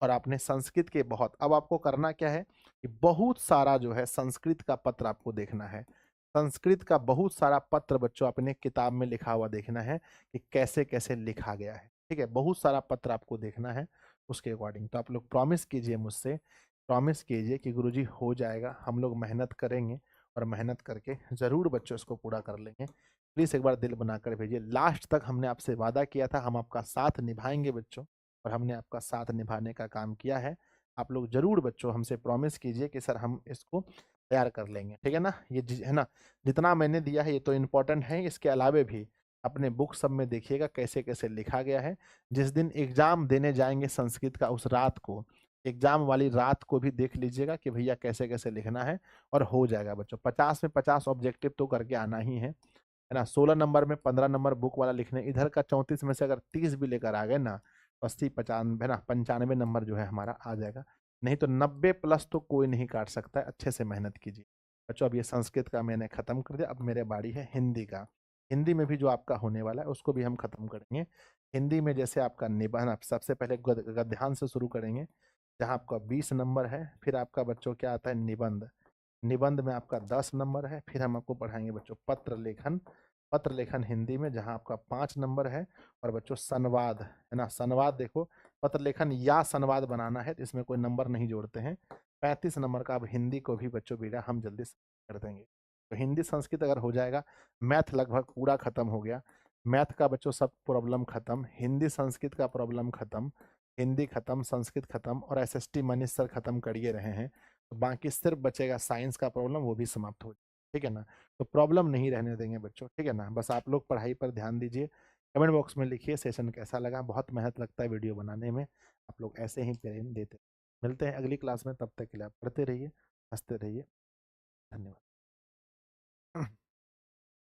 और आपने संस्कृत के बहुत, अब आपको करना क्या है कि बहुत सारा जो है संस्कृत का पत्र आपको देखना है। संस्कृत का बहुत सारा पत्र बच्चों अपने किताब में लिखा हुआ देखना है कि कैसे कैसे लिखा गया है। ठीक है, बहुत सारा पत्र आपको देखना है, उसके अकॉर्डिंग तो आप लोग प्रॉमिस कीजिए मुझसे, प्रॉमिस कीजिए कि गुरुजी हो जाएगा, हम लोग मेहनत करेंगे और मेहनत करके ज़रूर बच्चों इसको पूरा कर लेंगे। प्लीज़ एक बार दिल बनाकर भेजिए। लास्ट तक हमने आपसे वादा किया था, हम आपका साथ निभाएंगे बच्चों, और हमने आपका साथ निभाने का काम किया है। आप लोग जरूर बच्चों हमसे प्रॉमिस कीजिए कि सर हम इसको तैयार कर लेंगे। ठीक है ना? ये है ना, जितना मैंने दिया है ये तो इम्पोर्टेंट है, इसके अलावे भी अपने बुक सब में देखिएगा कैसे कैसे लिखा गया है। जिस दिन एग्जाम देने जाएंगे संस्कृत का, उस रात को, एग्जाम वाली रात को भी देख लीजिएगा कि भैया कैसे कैसे लिखना है, और हो जाएगा बच्चों। 50 में 50 ऑब्जेक्टिव तो करके आना ही है ना? 16 नंबर में 15 नंबर बुक वाला लिखने, इधर का 34 में से अगर 30 भी लेकर आ गए ना, 80-95 है ना, 95 नंबर जो है हमारा आ जाएगा। नहीं तो 90 प्लस तो कोई नहीं काट सकता है। अच्छे से मेहनत कीजिए बच्चों। अब ये संस्कृत का मैंने खत्म कर दिया, अब मेरे बारी है हिंदी का। हिंदी में भी जो आपका होने वाला है उसको भी हम खत्म करेंगे। हिंदी में जैसे आपका निबंध, आप सबसे पहले गद्यांश से शुरू करेंगे, जहाँ आपका 20 नंबर है। फिर आपका बच्चों क्या आता है? निबंध। निबंध में आपका 10 नंबर है। फिर हम आपको पढ़ाएंगे बच्चों पत्र लेखन, पत्र लेखन हिंदी में, जहां आपका 5 नंबर है। और बच्चों संवाद, है ना, संवाद देखो, पत्र लेखन या संवाद बनाना है तो इसमें कोई नंबर नहीं जोड़ते हैं। 35 नंबर का अब हिंदी को भी बच्चों बेटा हम जल्दी से कर देंगे। तो हिंदी संस्कृत अगर हो जाएगा, मैथ लगभग पूरा खत्म हो गया। मैथ का बच्चों सब प्रॉब्लम खत्म, हिंदी संस्कृत का प्रॉब्लम खत्म, हिंदी खत्म, संस्कृत खत्म, और एसएसटी मनीष सर खत्म करिए रहे हैं। तो बाकी सिर्फ बचेगा साइंस का प्रॉब्लम, वो भी समाप्त हो जाए। ठीक है ना? तो प्रॉब्लम नहीं रहने देंगे बच्चों। ठीक है ना? बस आप लोग पढ़ाई पर ध्यान दीजिए। कमेंट बॉक्स में लिखिए सेशन कैसा लगा। बहुत मेहनत लगता है वीडियो बनाने में, आप लोग ऐसे ही प्रेम देते। मिलते हैं अगली क्लास में, तब तक के लिए आप पढ़ते रहिए, हंसते रहिए। धन्यवाद।